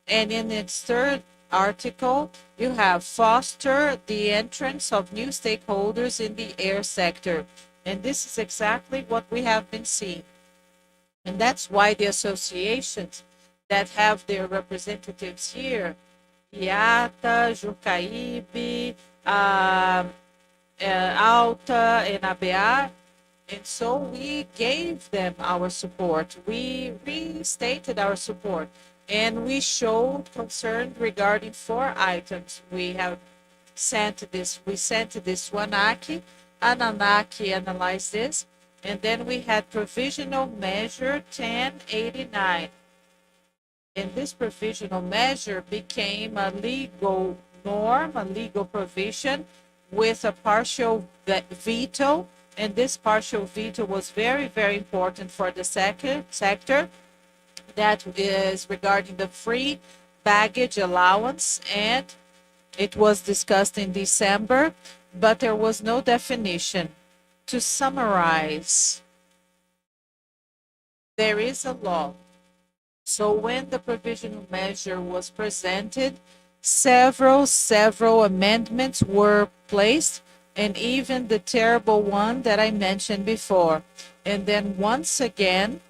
And in its third article, you have foster the entrance of new stakeholders in the air sector. And this is exactly what we have been seeing. And that's why the associations that have their representatives here, IATA, Jucaibe, Alta, and ABA, and so we gave them our support. We restated our support, and we showed concern regarding 4 items. We sent this to ANAC. ANAC analyzed this, and then we had provisional measure 1089. And this provisional measure became a legal norm, a legal provision with a partial veto. And this partial veto was very, very important for the sector. That is regarding the free baggage allowance. And it was discussed in December, but there was no definition. To summarize, there is a law. So when the provisional measure was presented, several amendments were placed, and even the terrible one that I mentioned before. And then once again,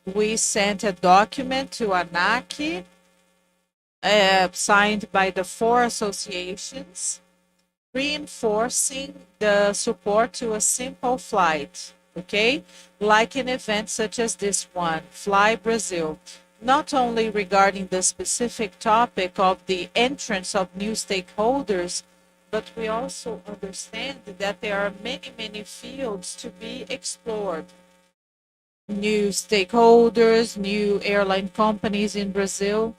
we sent a document to ANAC, signed by the 4 associations, reinforcing the support to a simple flight, okay? Like an event such as this one, Fly Brazil, not only regarding the specific topic of the entrance of new stakeholders, but we also understand that there are many fields to be explored. New stakeholders, new airline companies in Brazil,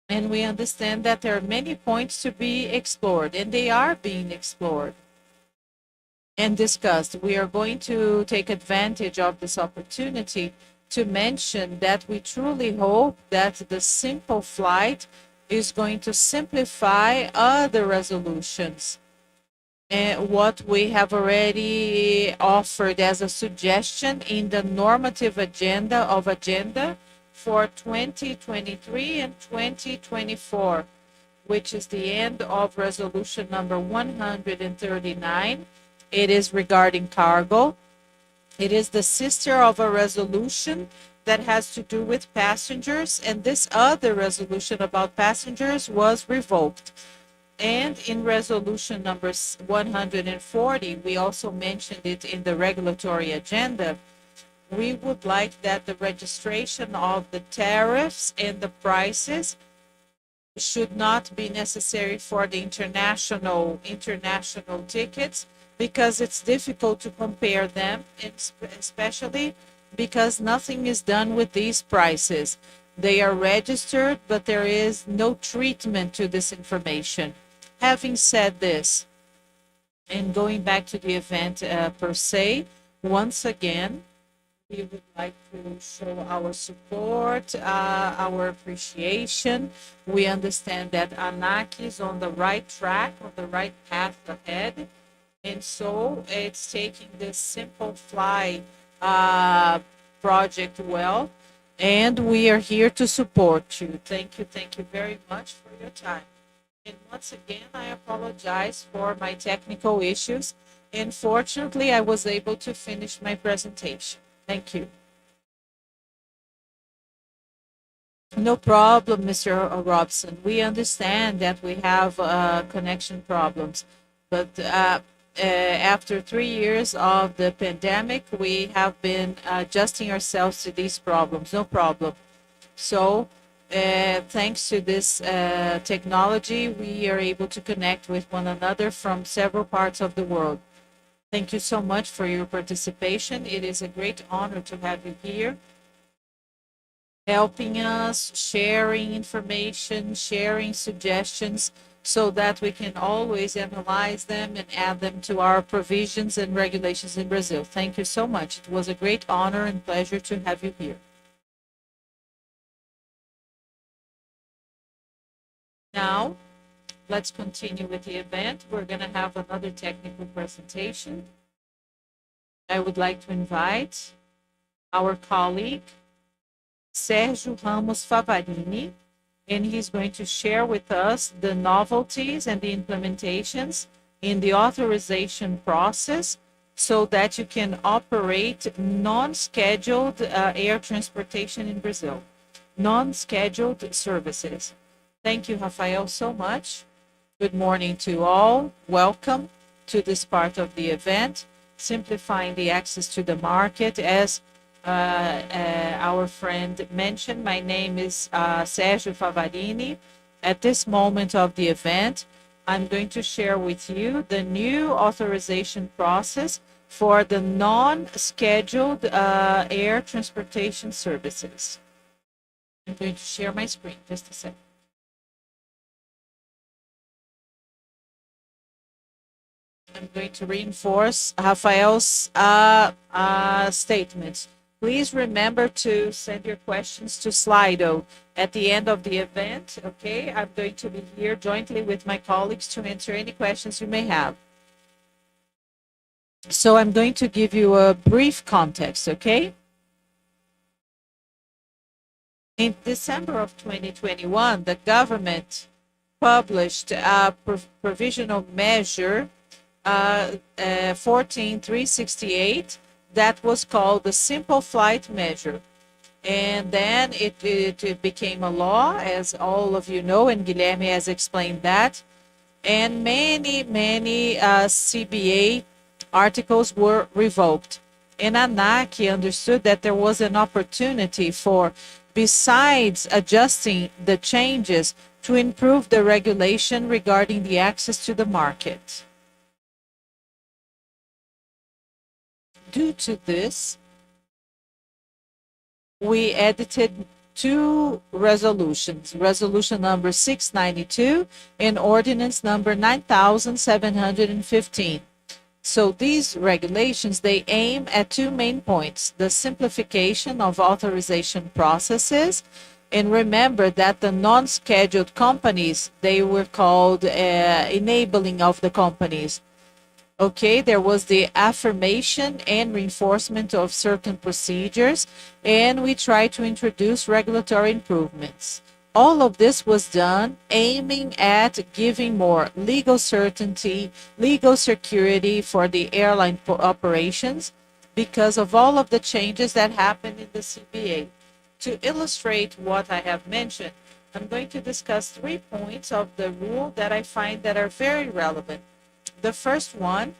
and we understand that there are many points to be explored, and they are being explored and discussed. We are going to take advantage of this opportunity to mention that we truly hope that the simple flight is going to simplify other resolutions. And what we have already offered as a suggestion in the normative agenda for 2023 and 2024, which is the end of resolution number 139. It is regarding cargo. It is the sister of a resolution that has to do with passengers, and this other resolution about passengers was revoked. And in resolution number 140, we also mentioned it in the regulatory agenda. We would like that the registration of the tariffs and the prices should not be necessary for the international tickets, because it's difficult to compare them, especially because nothing is done with these prices. They are registered, but there is no treatment to this information. Having said this, and going back to the event per se, once again, we would like to show our support, our appreciation. We understand that ANAC is on the right track, on the right path ahead. And so it's taking this simple fly project well. And we are here to support you. Thank you very much for your time. And once again, I apologize for my technical issues. And fortunately, I was able to finish my presentation. Thank you. No problem, Mr. Robson. We understand that we have connection problems, but after 3 years of the pandemic, we have been adjusting ourselves to these problems. No problem. So thanks to this technology, we are able to connect with one another from several parts of the world. Thank you so much for your participation. It is a great honor to have you here, helping us, sharing information, sharing suggestions, so that we can always analyze them and add them to our provisions and regulations in Brazil. Thank you so much. It was a great honor and pleasure to have you here. Now, let's continue with the event. We're going to have another technical presentation. I would like to invite our colleague, Sérgio Ramos Favarini, and he's going to share with us the novelties and the implementations in the authorization process so that you can operate non-scheduled air transportation in Brazil, non-scheduled services. Thank you, Rafael, so much. Good morning to all. Welcome to this part of the event, simplifying the access to the market. As our friend mentioned, my name is Sérgio Favarini. At this moment of the event, I'm going to share with you the new authorization process for the non-scheduled air transportation services. I'm going to share my screen, just a second. I'm going to reinforce Rafael's statements. Please remember to send your questions to Slido at the end of the event, okay? I'm going to be here jointly with my colleagues to answer any questions you may have. So I'm going to give you a brief context, okay? In December of 2021, the government published a provisional measure 14368 that was called the simple flight measure, and then it became a law, as all of you know, and Guilherme has explained that, and many CBA articles were revoked, and ANAC understood that there was an opportunity for, besides adjusting the changes, to improve the regulation regarding the access to the market. Due to this, we edited two resolutions, resolution number 692 and ordinance number 9715. So these regulations, they aim at two main points: the simplification of authorization processes, and remember that the non-scheduled companies, they were called enabling of the companies. Okay, there was the affirmation and reinforcement of certain procedures, and we tried to introduce regulatory improvements. All of this was done aiming at giving more legal certainty, legal security for the airline operations because of all of the changes that happened in the CBA. To illustrate what I have mentioned, I'm going to discuss 3 points of the rule that I find that are very relevant. The first one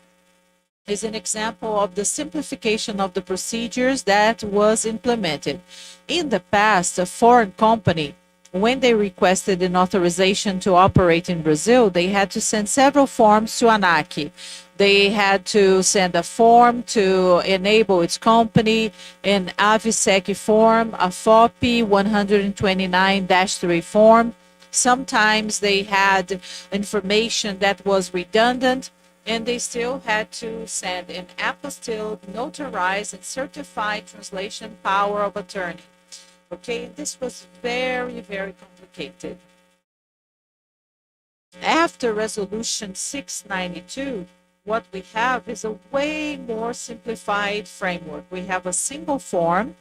is an example of the simplification of the procedures that was implemented. In the past, a foreign company, when they requested an authorization to operate in Brazil, they had to send several forms to ANAC. They had to send a form to enable its company, an AVSEC form, a FOP 129-3 form. Sometimes they had information that was redundant, and they still had to send an apostilled, notarized, and certified translation power of attorney. Okay, this was very complicated. After Resolution 692, what we have is a way more simplified framework. We have a single form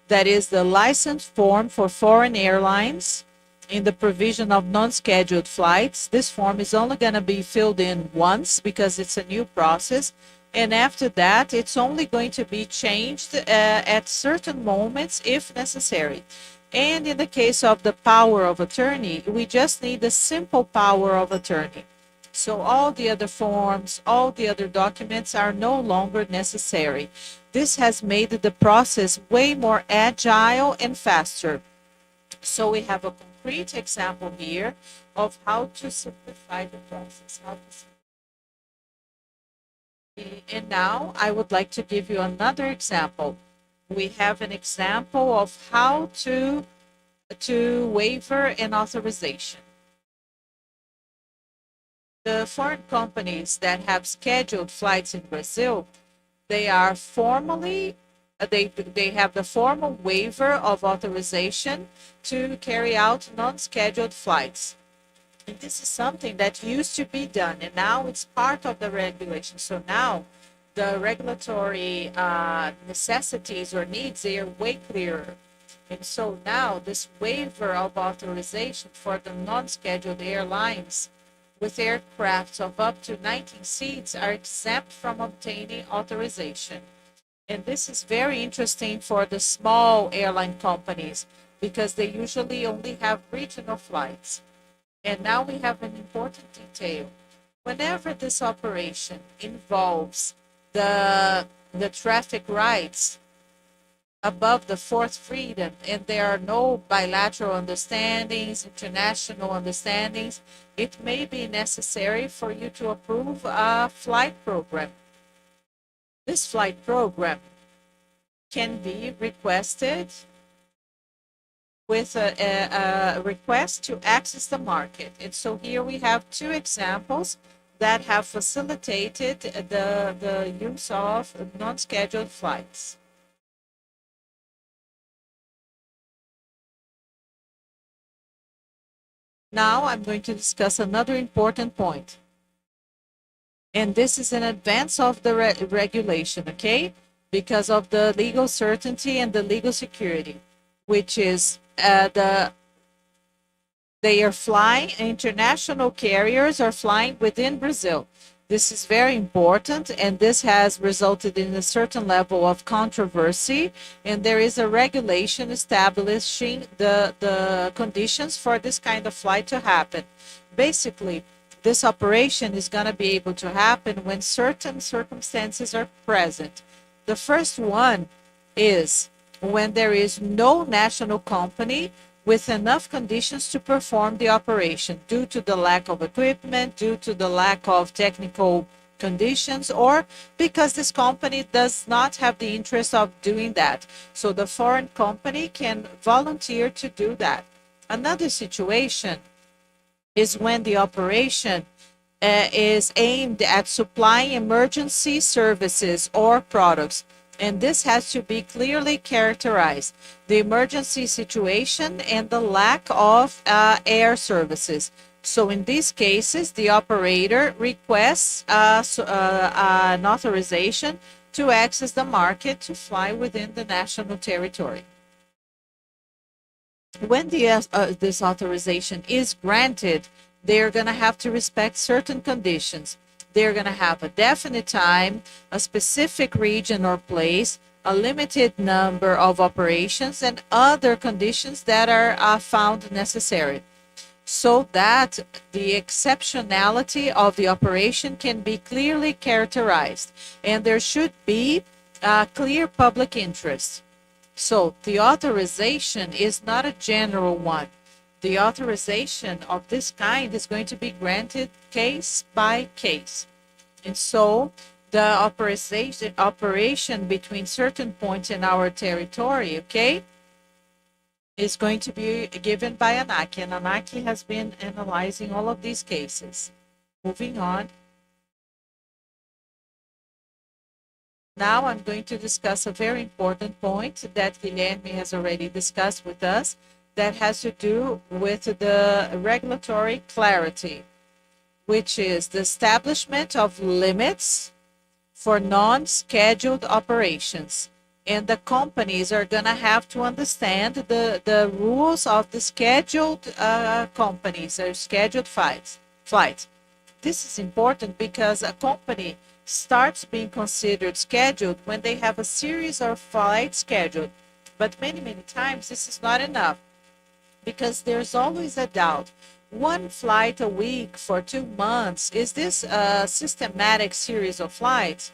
that is the license form for foreign airlines in the provision of non-scheduled flights. This form is only going to be filled in once because it's a new process. And after that, it's only going to be changed at certain moments if necessary. And in the case of the power of attorney, we just need a simple power of attorney. So all the other forms, all the other documents are no longer necessary. This has made the process way more agile and faster. So we have a concrete example here of how to simplify the process. And now I would like to give you another example. We have an example of how to waiver an authorization. The foreign companies that have scheduled flights in Brazil, they are formally, they have the formal waiver of authorization to carry out non-scheduled flights. And this is something that used to be done, and now it's part of the regulation. So now the regulatory necessities or needs, they are way clearer. And so now this waiver of authorization for the non-scheduled airlines with aircrafts of up to 19 seats are exempt from obtaining authorization. And this is very interesting for the small airline companies because they usually only have regional flights. And now we have an important detail. Whenever this operation involves the traffic rights above the fourth freedom, and there are no bilateral understandings, international understandings, it may be necessary for you to approve a flight program. This flight program can be requested with a request to access the market. And so here we have two examples that have facilitated the use of non-scheduled flights. Now I'm going to discuss another important point. And this is in advance of the regulation, okay? Because of the legal certainty and the legal security, which is they are flying, international carriers are flying within Brazil. This is very important, and this has resulted in a certain level of controversy, and there is a regulation establishing the conditions for this kind of flight to happen. Basically, this operation is going to be able to happen when certain circumstances are present. The first one is when there is no national company with enough conditions to perform the operation due to the lack of equipment, due to the lack of technical conditions, or because this company does not have the interest of doing that. So the foreign company can volunteer to do that. Another situation is when the operation is aimed at supplying emergency services or products. And this has to be clearly characterized. The emergency situation and the lack of air services. So in these cases, the operator requests an authorization to access the market to fly within the national territory. When this authorization is granted, they're going to have to respect certain conditions. They're going to have a definite time, a specific region or place, a limited number of operations, and other conditions that are found necessary, so that the exceptionality of the operation can be clearly characterized, and there should be a clear public interest. So the authorization is not a general one. The authorization of this kind is going to be granted case by case. And so the operation between certain points in our territory, okay, is going to be given by ANAC. And ANAC has been analyzing all of these cases. Moving on. Now I'm going to discuss a very important point that Guilherme has already discussed with us, that has to do with the regulatory clarity, which is the establishment of limits for non-scheduled operations. And the companies are going to have to understand the rules of the scheduled companies or scheduled flights. This is important because a company starts being considered scheduled when they have a series of flights scheduled. But many, many times this is not enough, because there's always a doubt. One flight a week for 2 months, is this a systematic series of flights?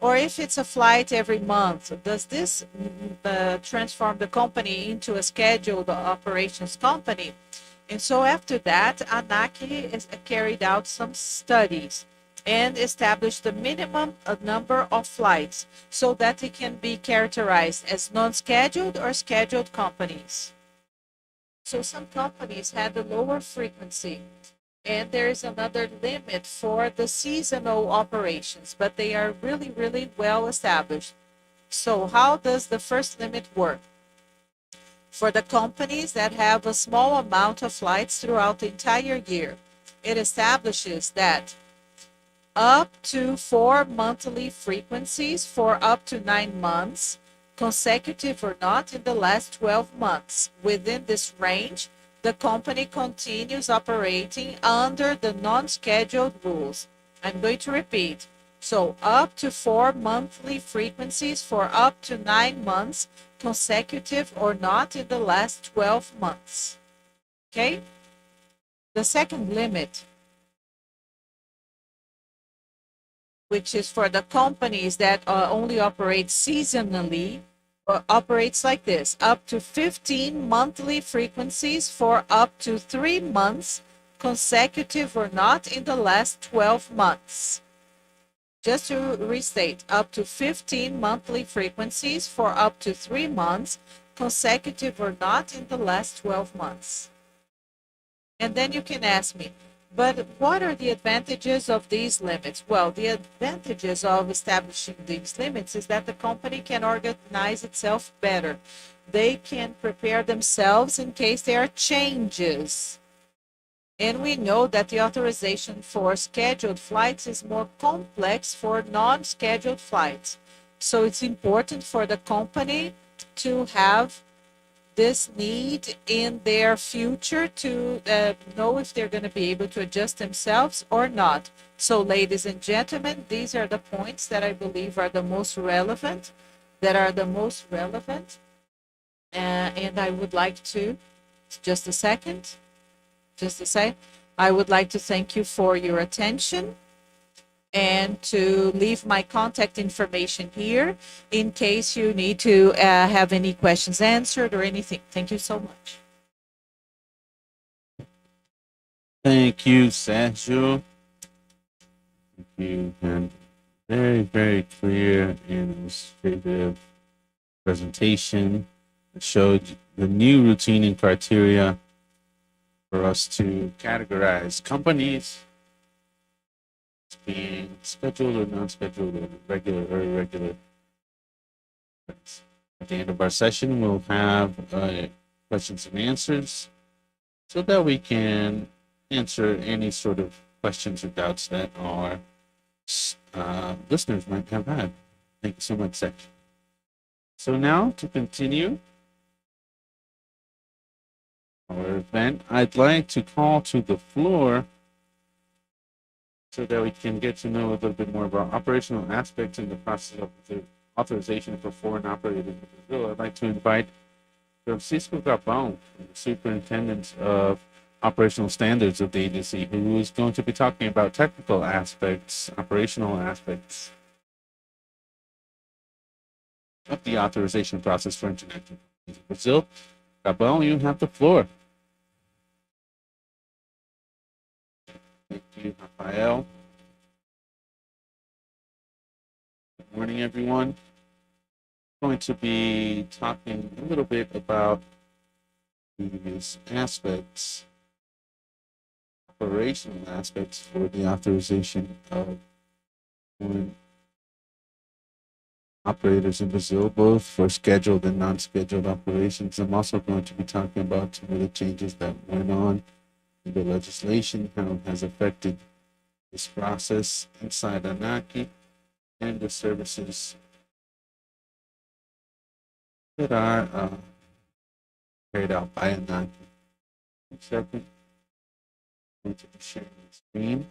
Or if it's a flight every month, does this transform the company into a scheduled operations company? And so after that, ANAC has carried out some studies and established the minimum number of flights so that it can be characterized as non-scheduled or scheduled companies. So some companies had a lower frequency, and there is another limit for the seasonal operations, but they are really, really well established. So how does the first limit work? for the companies that have a small amount of flights throughout the entire year. It establishes that up to 4 monthly frequencies for up to 9 months, consecutive or not, in the last 12 months. Within this range, the company continues operating under the non-scheduled rules. I'm going to repeat. So up to 4 monthly frequencies for up to 9 months, consecutive or not, in the last 12 months. Okay? The second limit, which is for the companies that only operate seasonally, operates like this: up to 15 monthly frequencies for up to 3 months, consecutive or not, in the last 12 months. Just to restate, up to 15 monthly frequencies for up to 3 months, consecutive or not, in the last 12 months. And then you can ask me, but what are the advantages of these limits? Well, the advantages of establishing these limits is that the company can organize itself better. They can prepare themselves in case there are changes. And we know that the authorization for scheduled flights is more complex for non-scheduled flights. So it's important for the company to have this need in their future to know if they're going to be able to adjust themselves or not. So, ladies and gentlemen, these are the points that I believe are the most relevant, and I would like to, just a second. I would like to thank you for your attention and to leave my contact information here in case you need to have any questions answered or anything. Thank you so much. Thank you, Sergio. Thank you, and very, very clear and illustrative presentation that showed the new routine and criteria for us to categorize companies as being scheduled or non-scheduled, or regular or irregular. At the end of our session, we'll have questions and answers so that we can answer any sort of questions or doubts that our listeners might have had. Thank you so much, Seth. So now, to continue our event, I'd like to call to the floor so that we can get to know a little bit more about operational aspects in the process of the authorization for foreign operators in Brazil. I'd like to invite Francisco Gabão, the Superintendent of Operational Standards of the agency, who is going to be talking about technical aspects, operational aspects of the authorization process for international companies in Brazil. Gabão, you have the floor. Thank you, Rafael. Good morning, everyone. I'm going to be talking a little bit about these aspects, operational aspects for the authorization of foreign operators in Brazil, both for scheduled and non-scheduled operations. I'm also going to be talking about some of the changes that went on in the legislation, how it has affected this process inside ANAC, and the services that are carried out by ANAC. Second, I'm going to be sharing the screen.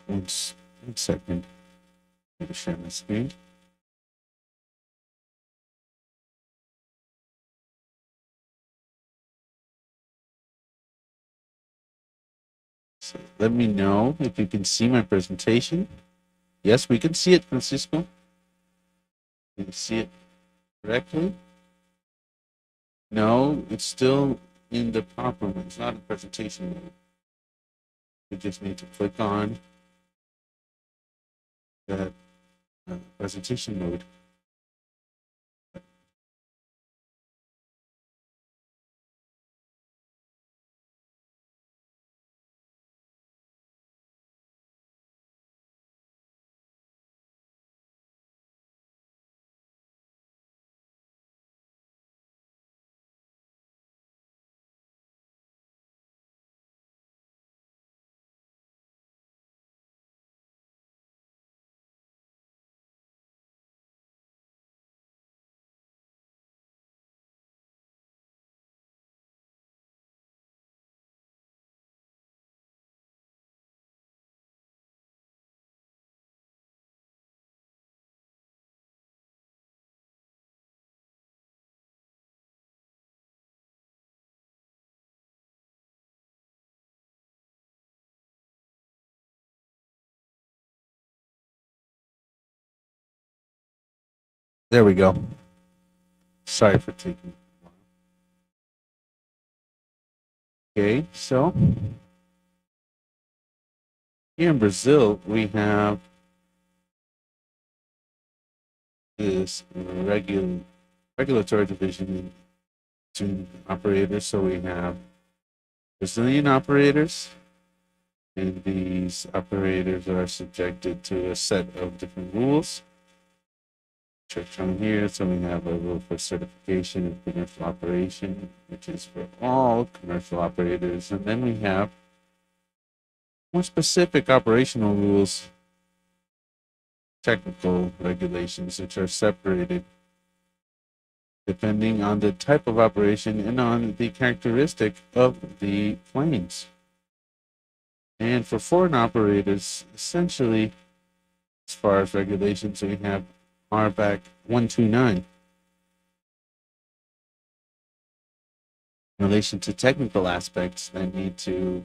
One second. I'm going to share my screen. So let me know if you can see my presentation. Yes, we can see it, Francisco. You can see it correctly. No, it's still in the PowerPoint. It's not a presentation mode. You just need to click on that presentation mode. There we go. Sorry for taking. Okay, so here in Brazil, we have this regulatory division between operators. So we have Brazilian operators, and these operators are subjected to a set of different rules, which are shown here. So we have a rule for certification of commercial operation, which is for all commercial operators. And then we have more specific operational rules, technical regulations, which are separated depending on the type of operation and on the characteristic of the planes. And for foreign operators, essentially, as far as regulations, we have RBAC 129. In relation to technical aspects that need to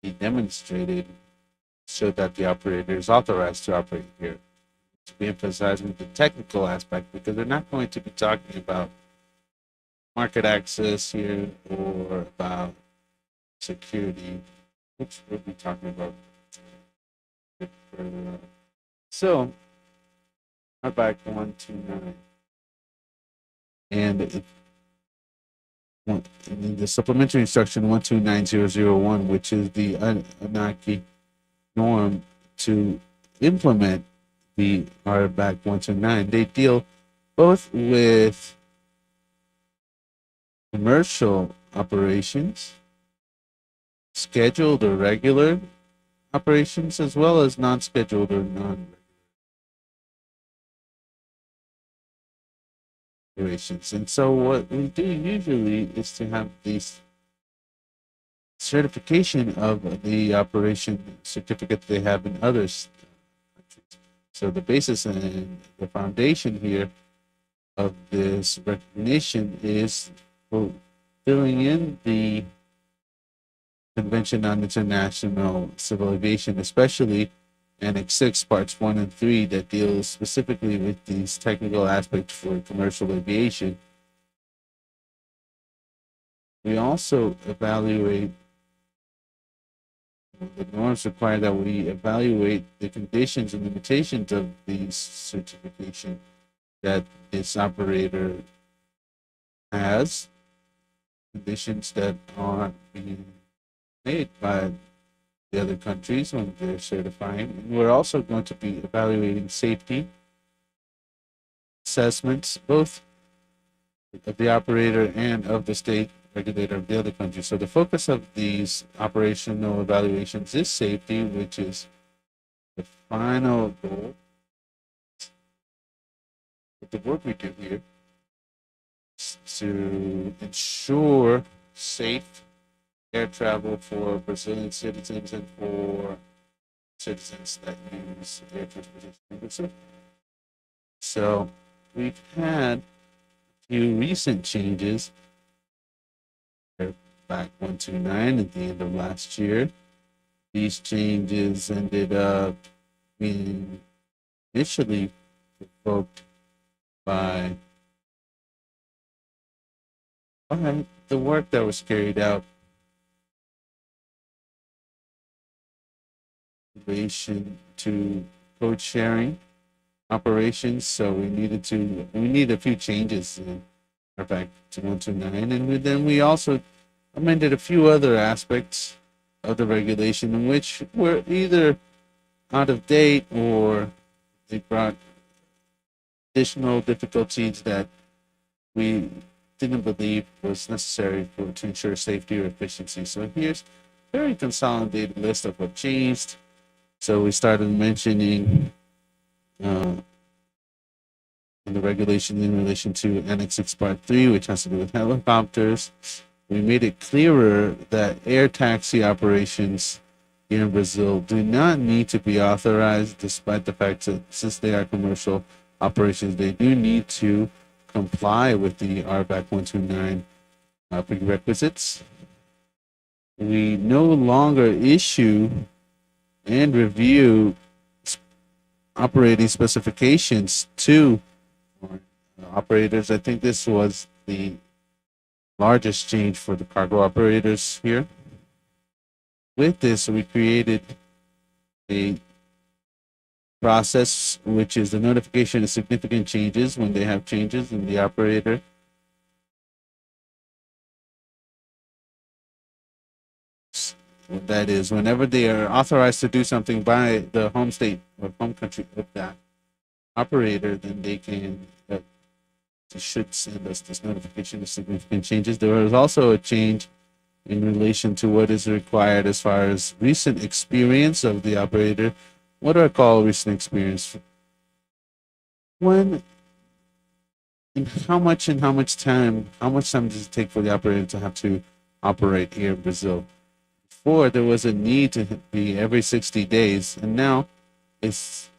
be demonstrated so that the operator is authorized to operate here. To be emphasizing the technical aspect, because they're not going to be talking about market access here or about security, which we'll be talking about a bit further on. So, RBAC 129. And in the supplementary instruction 129001, which is the ANAC norm to implement the RBAC 129, they deal both with commercial operations, scheduled or regular operations, as well as non-scheduled or non-regular operations. And so what we do usually is to have these certification of the operation certificate they have in other countries. So the basis and the foundation here of this recognition is filling in the Convention on International Civil Aviation, especially Annex 6, Parts 1 and 3, that deals specifically with these technical aspects for commercial aviation. We also evaluate, the norms require that we evaluate the conditions and limitations of these certification that this operator has, conditions that are being made by the other countries when they're certifying. And we're also going to be evaluating safety assessments, both of the operator and of the state regulator of the other country. So the focus of these operational evaluations is safety, which is the final goal. But the work we do here is to ensure safe air travel for Brazilian citizens and for citizens that use air transportation in Brazil. So we've had a few recent changes. Back 129 at the end of last year. These changes ended up being initially provoked by the work that was carried out in relation to code sharing operations. So we need a few changes in RBAC 129, and then we also amended a few other aspects of the regulation in which were either out of date or they brought additional difficulties that we didn't believe was necessary to ensure safety or efficiency. So here's a very consolidated list of what changed. So we started mentioning in the regulation in relation to Annex 6 Part 3, which has to do with helicopters. We made it clearer that air taxi operations here in Brazil do not need to be authorized, despite the fact that since they are commercial operations, they do need to comply with the RBAC 129 prerequisites. We no longer issue and review operating specifications to operators. I think this was the largest change for the cargo operators here. With this, we created a process which is the notification of significant changes when they have changes in the operator. That is, whenever they are authorized to do something by the home state or home country of that operator, then they should send us this notification of significant changes. There was also a change in relation to what is required as far as recent experience of the operator. What do I call recent experience? When and how much time does it take for the operator to have to operate here in Brazil? Before, there was a need to be every 60 days, and now this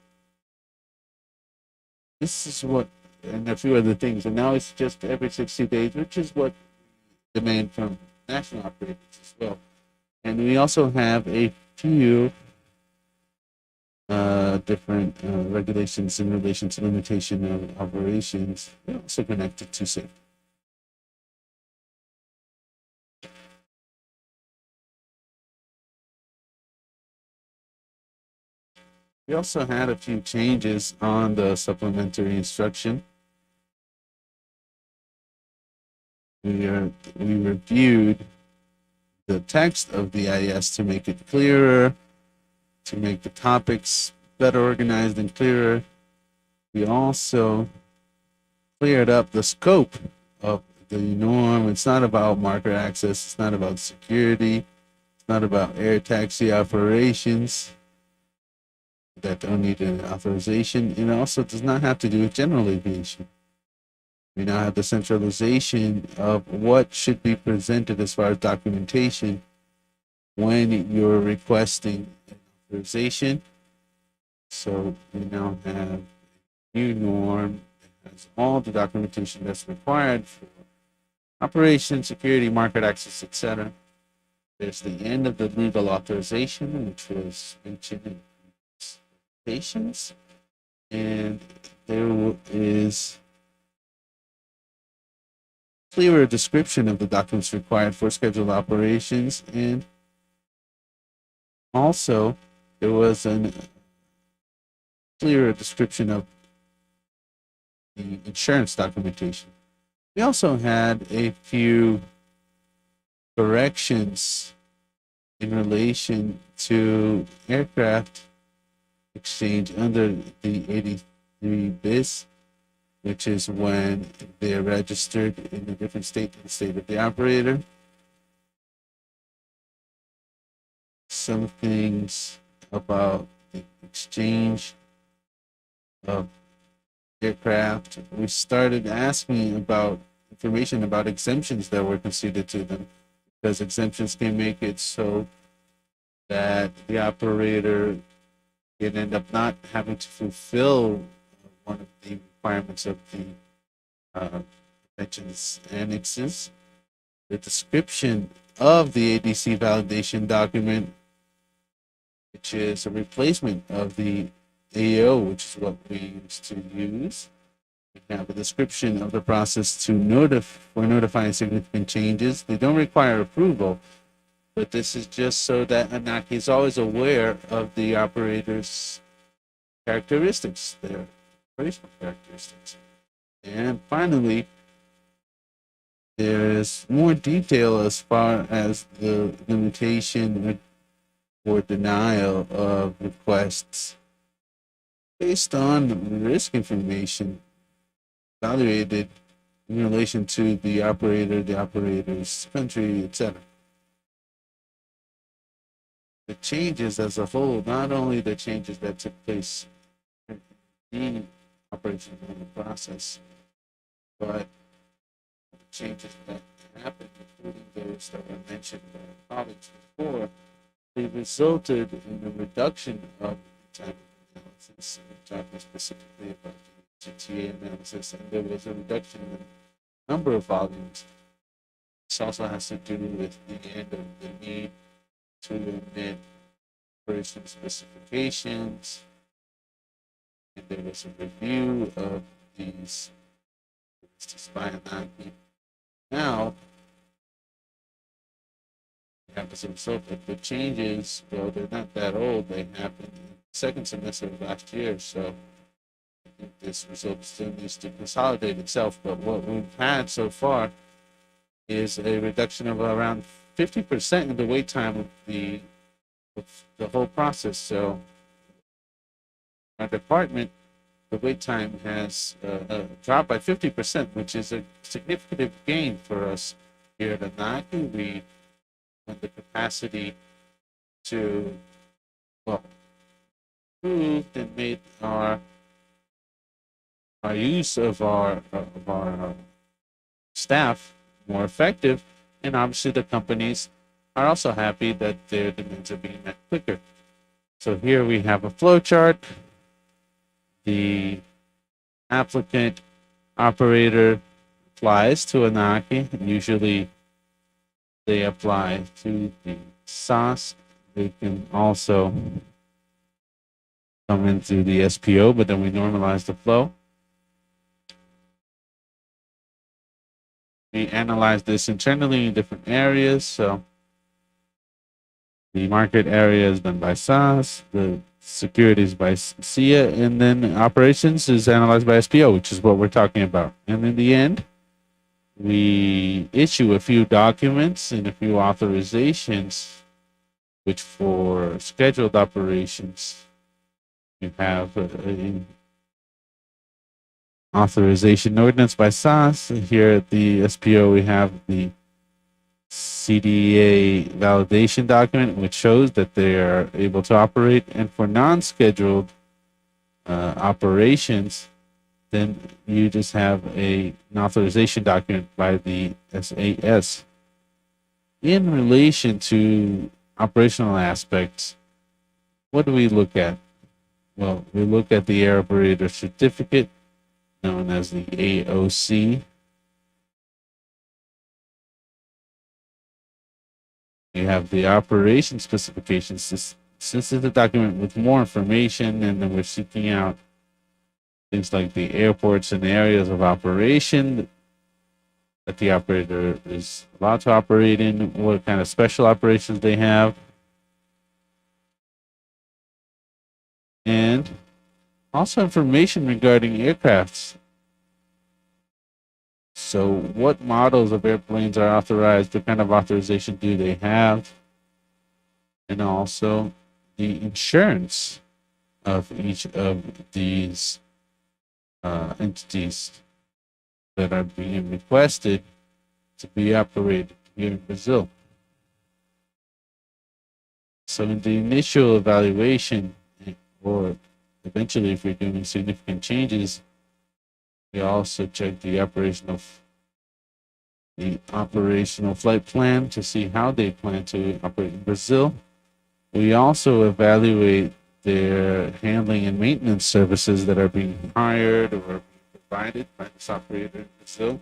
is what, and a few other things, and now it's just every 60 days, which is what we demand from national operators as well. And we also have a few different regulations in relation to limitation of operations, also connected to safety. We also had a few changes on the supplementary instruction. We reviewed the text of the IS to make it clearer, to make the topics better organized and clearer. We also cleared up the scope of the norm. It's not about market access. It's not about security. It's not about air taxi operations that don't need an authorization. It also does not have to do with general aviation. We now have the centralization of what should be presented as far as documentation when you're requesting an authorization. So we now have a new norm that has all the documentation that's required for operation, security, market access, etc. There's the end of the legal authorization, which was mentioned in patients, and there is clearer description of the documents required for scheduled operations, and also there was a clearer description of the insurance documentation. We also had a few corrections in relation to aircraft exchange under the 83 bis, which is when they're registered in a different state than the state of the operator. Some things about the exchange of aircraft. We started asking about information about exemptions that were conceded to them, because exemptions can make it so that the operator can end up not having to fulfill one of the requirements of the convention's annexes. The description of the ADC validation document, which is a replacement of the AO, which is what we used to use. We have a description of the process for notifying significant changes. They don't require approval, but this is just so that ANAC is always aware of the operator's characteristics, their operational characteristics. And finally, there is more detail as far as the limitation or denial of requests based on risk information evaluated in relation to the operator, the operator's country, etc. The changes as a whole, not only the changes that took place in the operation of the process, but the changes that happened, including those that were mentioned by colleagues before, they resulted in a reduction of the time of analysis. We're talking specifically about the GTA analysis, and there was a reduction in the number of volumes. This also has to do with the end of the need to omit operation specifications, and there was a review of these by ANAC. Now, as a result of the changes, well, they're not that old. They happened in the second semester of last year, so I think this result still needs to consolidate itself. But what we've had so far is a reduction of around 50% in the wait time of the whole process. So our department, the wait time has dropped by 50%, which is a significant gain for us here at ANAC. We have the capacity to, well, improved and made our use of our staff more effective, and obviously the companies are also happy that their demands are being met quicker. So here we have a flow chart. The applicant operator applies to ANAC. Usually they apply to the SAS. They can also come into the SPO, but then we normalize the flow. We analyze this internally in different areas. So the market area is done by SAS, the securities by SIA, and then operations is analyzed by SPO, which is what we're talking about. And in the end, we issue a few documents and a few authorizations, which for scheduled operations, you have an authorization ordinance by SAS. Here at the SPO, we have the CDA validation document, which shows that they are able to operate. And for non-scheduled operations, then you just have an authorization document by the SAS. In relation to operational aspects, what do we look at? Well, we look at the air operator certificate, known as the AOC. We have the operation specifications. This is a document with more information, and then we're seeking out things like the airports and areas of operation that the operator is allowed to operate in, what kind of special operations they have, and also information regarding aircrafts. So what models of airplanes are authorized? What kind of authorization do they have? And also the insurance of each of these entities that are being requested to be operated here in Brazil. So in the initial evaluation, or eventually if we're doing significant changes, we also check the operational flight plan to see how they plan to operate in Brazil. We also evaluate their handling and maintenance services that are being hired or provided by this operator in Brazil.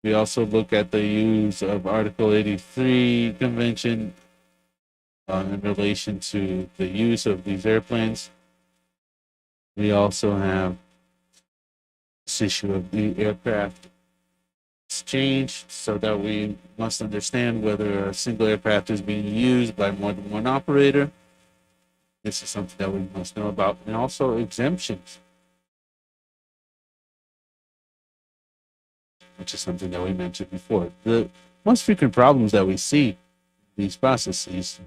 We also look at the use of Article 83 Convention in relation to the use of these airplanes. We also have this issue of the aircraft exchange, so that we must understand whether a single aircraft is being used by more than one operator. This is something that we must know about. And also exemptions, which is something that we mentioned before. The most frequent problems that we see in these processes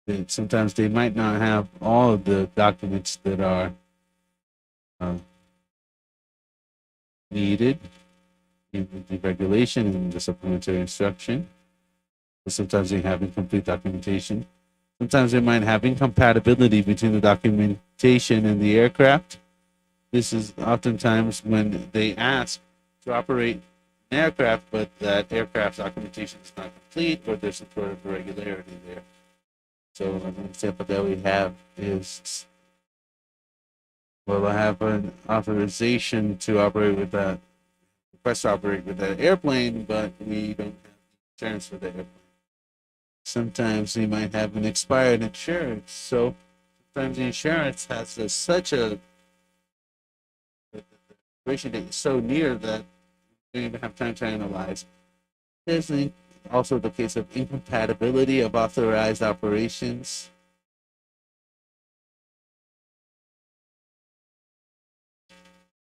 that sometimes they might not have all of the documents that are uh, needed in the regulation and the supplementary instruction. But sometimes they have incomplete documentation. Sometimes they might have incompatibility between the documentation and the aircraft. This is oftentimes when they ask to operate an aircraft, but that aircraft documentation is not complete, or there's some sort of irregularity there. So an example that we have is, well, I have an authorization to operate with that, request to operate with that airplane, but we don't have insurance for the airplane. Sometimes we might have an expired insurance. So sometimes the insurance has such a expiration date so near that we don't even have time to analyze. There's also the case of incompatibility of authorized operations.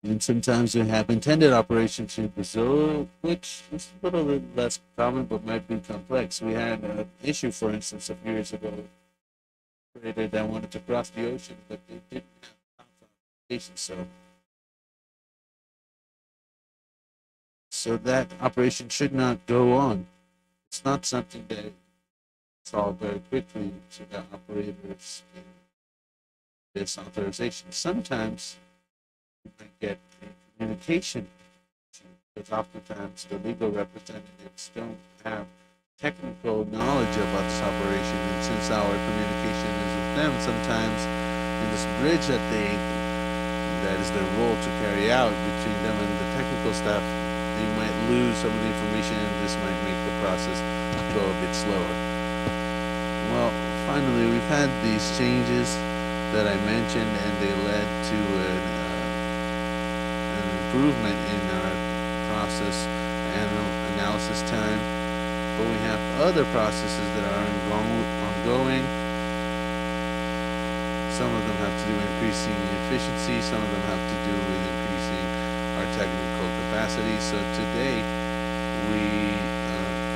And sometimes we have intended operations in Brazil, which is a little bit less common but might be complex. We had an issue, for instance, a few years ago, a operator that wanted to cross the ocean, but they didn't have authorization. So that operation should not go on. It's not something that solved very quickly to the operators in this authorization. Sometimes you might get a communication, because oftentimes the legal representatives don't have technical knowledge about this operation, and since our communication is with them, sometimes in this bridge that is their role to carry out between them and the technical staff, they might lose some of the information, and this might make the process go a bit slower. Well, finally, we've had these changes that I mentioned, and they led to an improvement in our process and analysis time. But we have other processes that are ongoing. Some of them have to do with increasing efficiency. Some of them have to do with increasing our technical capacity. So today we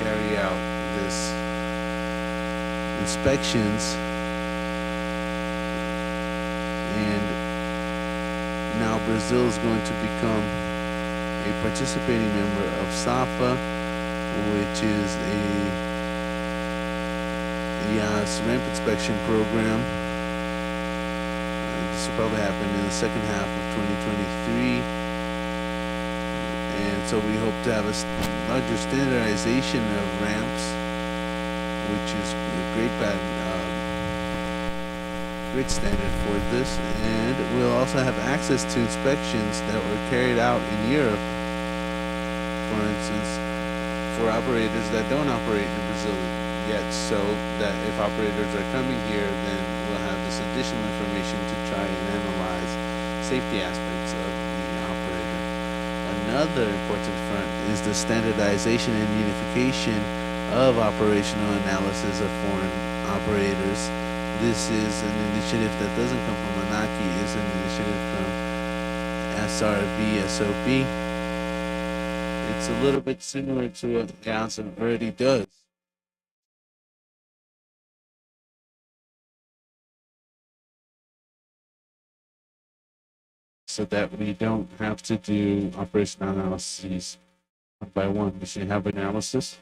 carry out this inspections, and now Brazil is going to become a participating member of SAFA, which is a ramp inspection program. This will probably happen in the second half of 2023. And so we hope to have a larger standardization of ramps, which is a great standard for this. And we'll also have access to inspections that were carried out in Europe, for instance, for operators that don't operate in Brazil yet, so that if operators are coming here, then we'll have this additional information to try and analyze safety aspects of the operator. Another important front is the standardization and unification of operational analysis of foreign operators. This is an initiative that doesn't come from ANAC, it's an initiative from SRB SOP. It's a little bit similar to what EASA already does. So that we don't have to do operational analyses one by one. We should have analysis.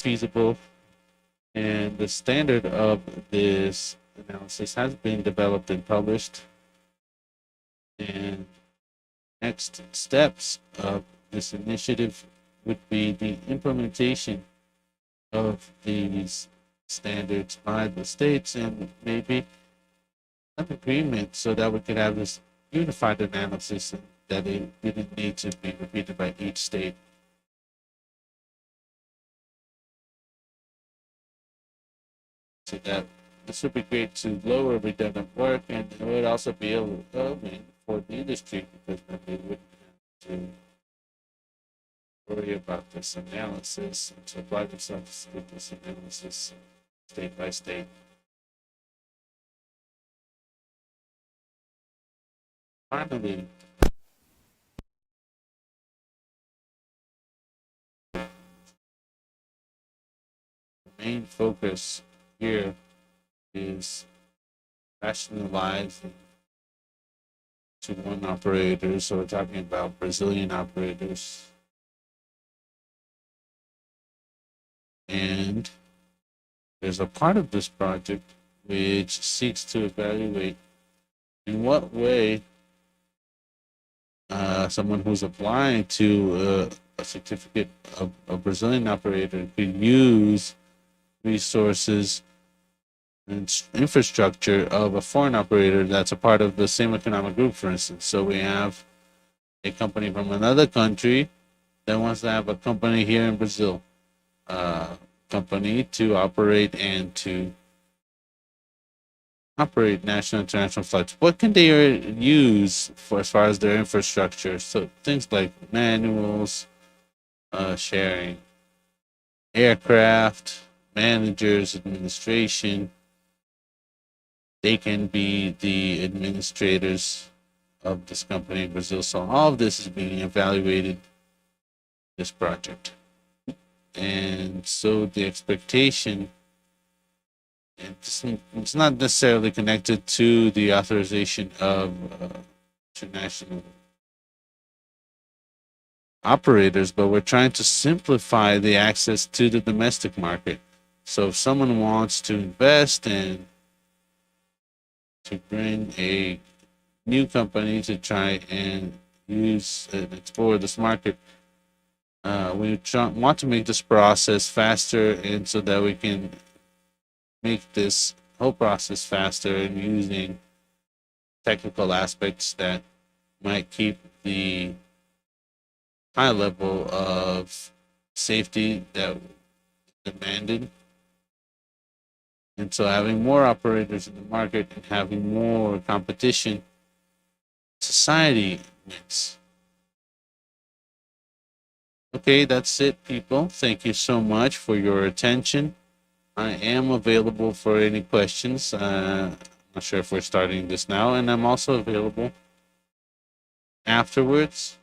Feasible, and the standard of this analysis has been developed and published. And next steps of this initiative would be the implementation of these standards by the states, and maybe an agreement so that we could have this unified analysis, and that it didn't need to be repeated by each state. So that this would be great to lower redundant work, and it would also be able to for the industry, because then they wouldn't have to worry about this analysis and to apply themselves to this analysis state by state. Finally, the main focus here is rationalizing to one operator. So we're talking about Brazilian operators. And there's a part of this project which seeks to evaluate in what way someone who's applying to a certificate of a Brazilian operator could use resources and infrastructure of a foreign operator that's a part of the same economic group, for instance. So we have a company from another country that wants to have a company here in Brazil, company to operate and to operate national and international flights. What can they use for as far as their infrastructure? So things like manuals, sharing aircraft, managers, administration. They can be the administrators of this company in Brazil. So all of this is being evaluated, this project. And so the expectation, it's not necessarily connected to the authorization of international operators, but we're trying to simplify the access to the domestic market. So if someone wants to invest and to bring a new company to try and use and explore this market, we want to make this process faster, and so that we can make this whole process faster and using technical aspects that might keep the high level of safety that demanded. And so having more operators in the market and having more competition, society wins. Okay, that's it, people. Thank you so much for your attention. I am available for any questions. Not sure if we're starting this now, and I'm also available afterwards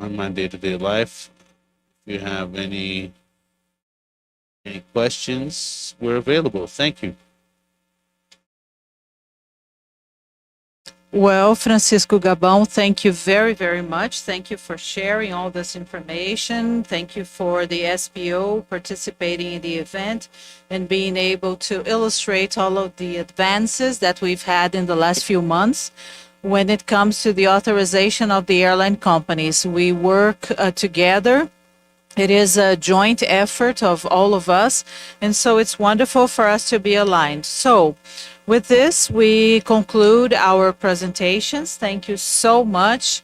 on my day-to-day life. If you have any questions, we're available. Thank you. Well, Francisco Gabão, thank you very, very much. Thank you for sharing all this information. Thank you for the SPO participating in the event and being able to illustrate all of the advances that we've had in the last few months. When it comes to the authorization of the airline companies, we work together. It is a joint effort of all of us, and so it's wonderful for us to be aligned. So with this, we conclude our presentations. Thank you so much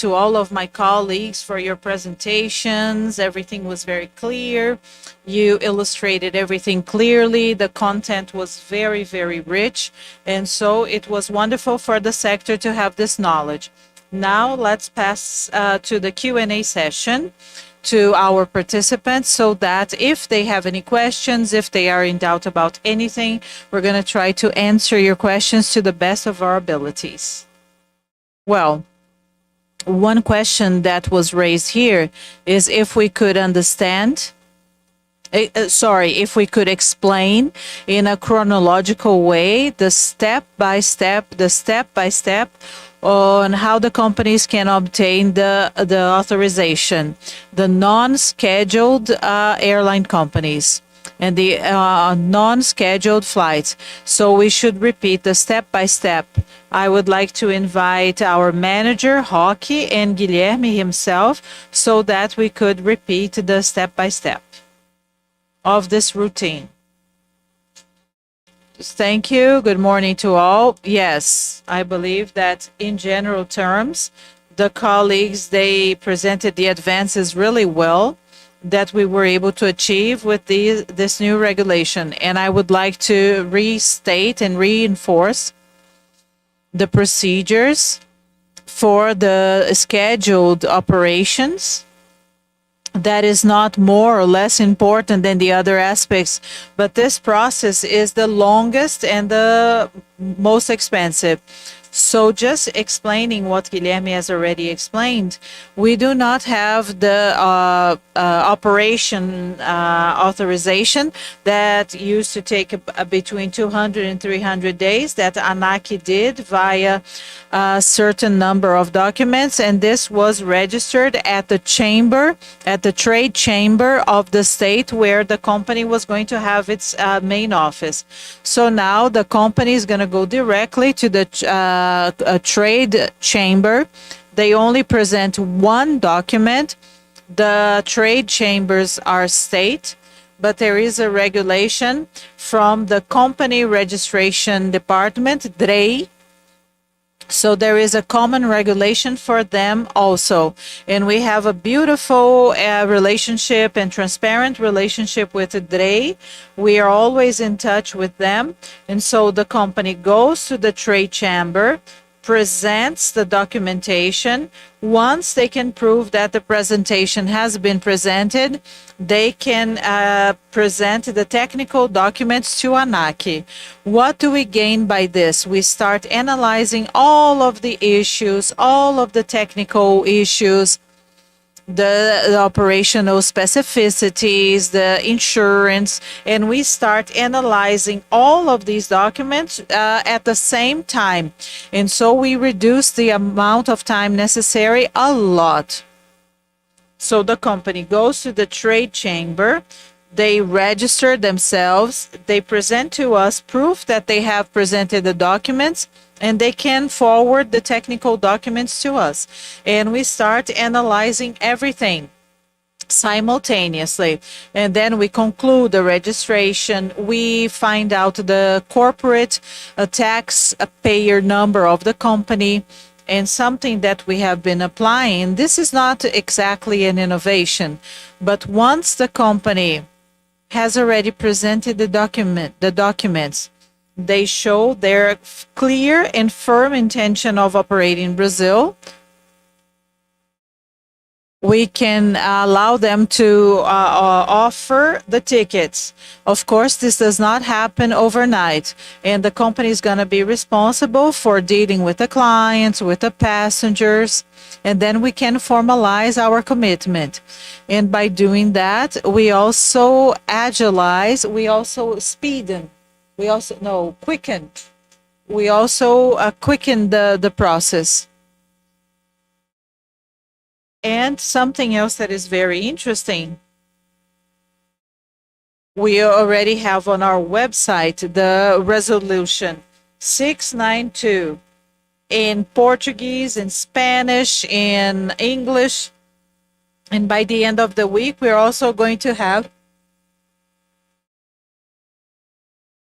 to all of my colleagues for your presentations. Everything was very clear. You illustrated everything clearly. The content was very, very rich, and so it was wonderful for the sector to have this knowledge. Now let's pass to the Q&A session to our participants, so that if they have any questions, if they are in doubt about anything, we're going to try to answer your questions to the best of our abilities. Well, one question that was raised here is if we could understand, if we could explain in a chronological way the step by step on how the companies can obtain the authorization, the non-scheduled airline companies and the non-scheduled flights. So we should repeat the step by step. I would like to invite our manager, Roque, and Guilherme himself, so that we could repeat the step by step of this routine. Thank you. Good morning to all. Yes, I believe that in general terms, the colleagues, they presented the advances really well that we were able to achieve with this new regulation. And I would like to restate and reinforce the procedures for the scheduled operations. That is not more or less important than the other aspects, but this process is the longest and the most expensive. So just explaining what Guilherme has already explained, we do not have the operation authorization that used to take between 200 and 300 days that ANAC did via a certain number of documents, and this was registered at the chamber, at the trade chamber of the state where the company was going to have its main office. So now the company is going to go directly to the trade chamber. They only present one document. The trade chambers are state, but there is a regulation from the company registration department, DREI. So there is a common regulation for them also. And we have a beautiful relationship and transparent relationship with the DREI. We are always in touch with them. And so the company goes to the trade chamber, presents the documentation. Once they can prove that the presentation has been presented, they can present the technical documents to ANAC. What do we gain by this? We start analyzing all of the issues, all of the technical issues, the operational specificities, the insurance, and we start analyzing all of these documents at the same time. And so we reduce the amount of time necessary a lot. So the company goes to the trade chamber, they register themselves, they present to us proof that they have presented the documents, and they can forward the technical documents to us. And we start analyzing everything simultaneously. And then we conclude the registration. We find out the corporate tax payer number of the company. And something that we have been applying, this is not exactly an innovation, but once the company has already presented the documents, they show their clear and firm intention of operating in Brazil. We can allow them to offer the tickets. Of course, this does not happen overnight, and the company is going to be responsible for dealing with the clients, with the passengers, and then we can formalize our commitment. And by doing that, we also agilize, we also speeden, we also, quicken. We also quicken the process. And something else that is very interesting, we already have on our website the resolution 692 in Portuguese, in Spanish, in English. And by the end of the week, we're also going to have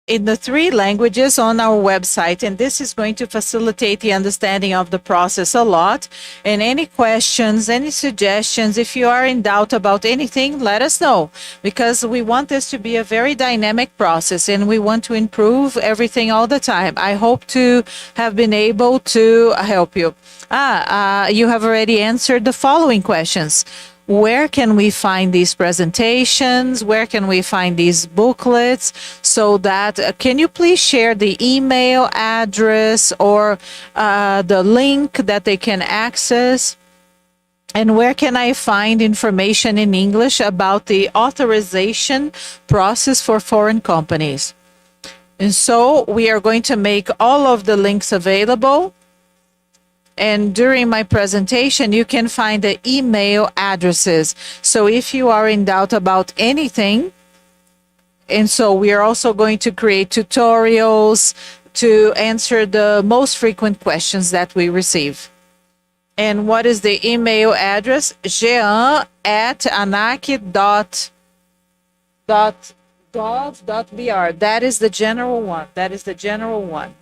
in the 3 languages on our website, and this is going to facilitate the understanding of the process a lot. And any questions, any suggestions, if you are in doubt about anything, let us know, because we want this to be a very dynamic process and we want to improve everything all the time. I hope to have been able to help you. You have already answered the following questions. Where can we find these presentations? Where can we find these booklets? So that, can you please share the email address or the link that they can access? And where can I find information in English about the authorization process for foreign companies? And so we are going to make all of the links available. And during my presentation, you can find the email addresses. So if you are in doubt about anything, and so we are also going to create tutorials to answer the most frequent questions that we receive. And what is the email address? jean@anac.gov.br. That is the general one. That is the general one.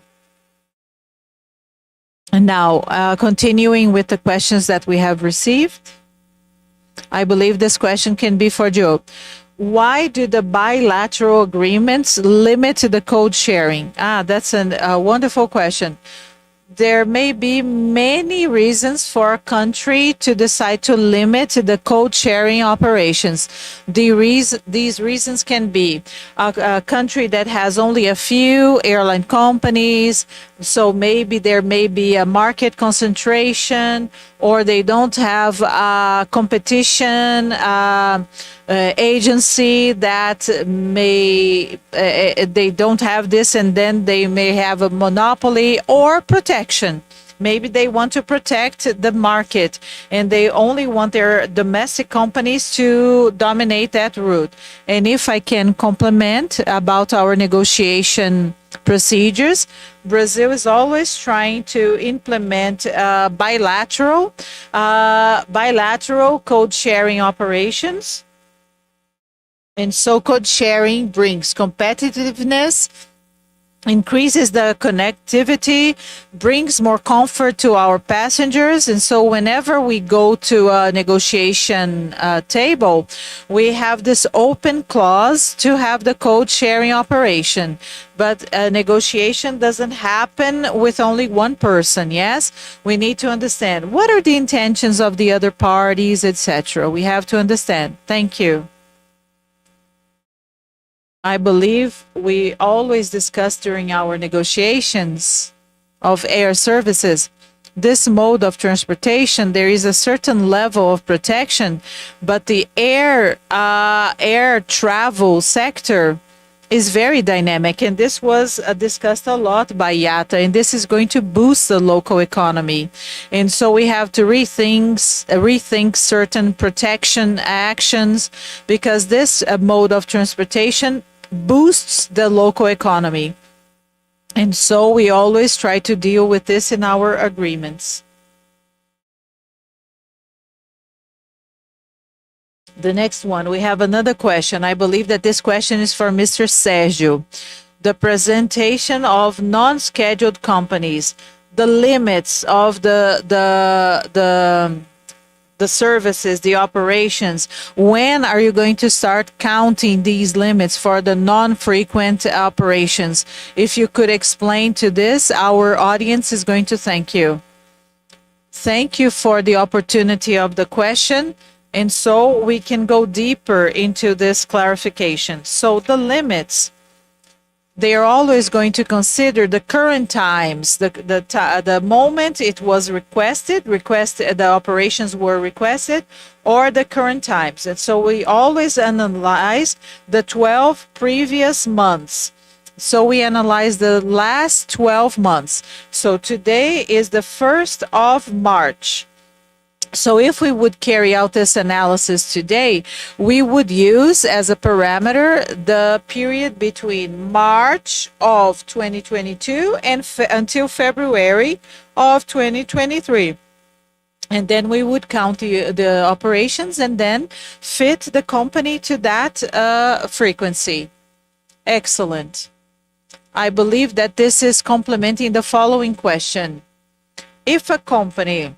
And now, continuing with the questions that we have received, I believe this question can be for Joe. Why do the bilateral agreements limit the code sharing? That's a wonderful question. there may be many reasons for a country to decide to limit the code sharing operations. These reasons can be a country that has only a few airline companies, so maybe there may be a market concentration, or they don't have a competition agency that may they don't have this, and then they may have a monopoly or protection. Maybe they want to protect the market and they only want their domestic companies to dominate that route. And if I can complement about our negotiation procedures, Brazil is always trying to implement bilateral code sharing operations. And so code sharing brings competitiveness, increases the connectivity, brings more comfort to our passengers. And so whenever we go to a negotiation table, we have this open clause to have the code sharing operation. But a negotiation doesn't happen with only one person. Yes, we need to understand what are the intentions of the other parties, etc. We have to understand. Thank you. I believe we always discuss during our negotiations of air services this mode of transportation. There is a certain level of protection, but the air travel sector is very dynamic, and this was discussed a lot by IATA, and this is going to boost the local economy. And so we have to rethink certain protection actions, because this mode of transportation boosts the local economy. And so we always try to deal with this in our agreements. The next one, we have another question. I believe that this question is for Mr. Sergio. The presentation of non-scheduled companies, the limits of the services, the operations. When are you going to start counting these limits for the non-frequent operations? If you could explain to this, our audience is going to thank you. Thank you for the opportunity of the question. And so we can go deeper into this clarification. So the limits, they are always going to consider the current times, the moment it was requested, the operations were requested, or the current times. And so we always analyze the 12 previous months. So we analyze the last 12 months. So today is the 1st of March. So if we would carry out this analysis today, we would use as a parameter the period between March of 2022 and until February of 2023. And then we would count the operations and then fit the company to that frequency. Excellent. I believe that this is complementing the following question. If a company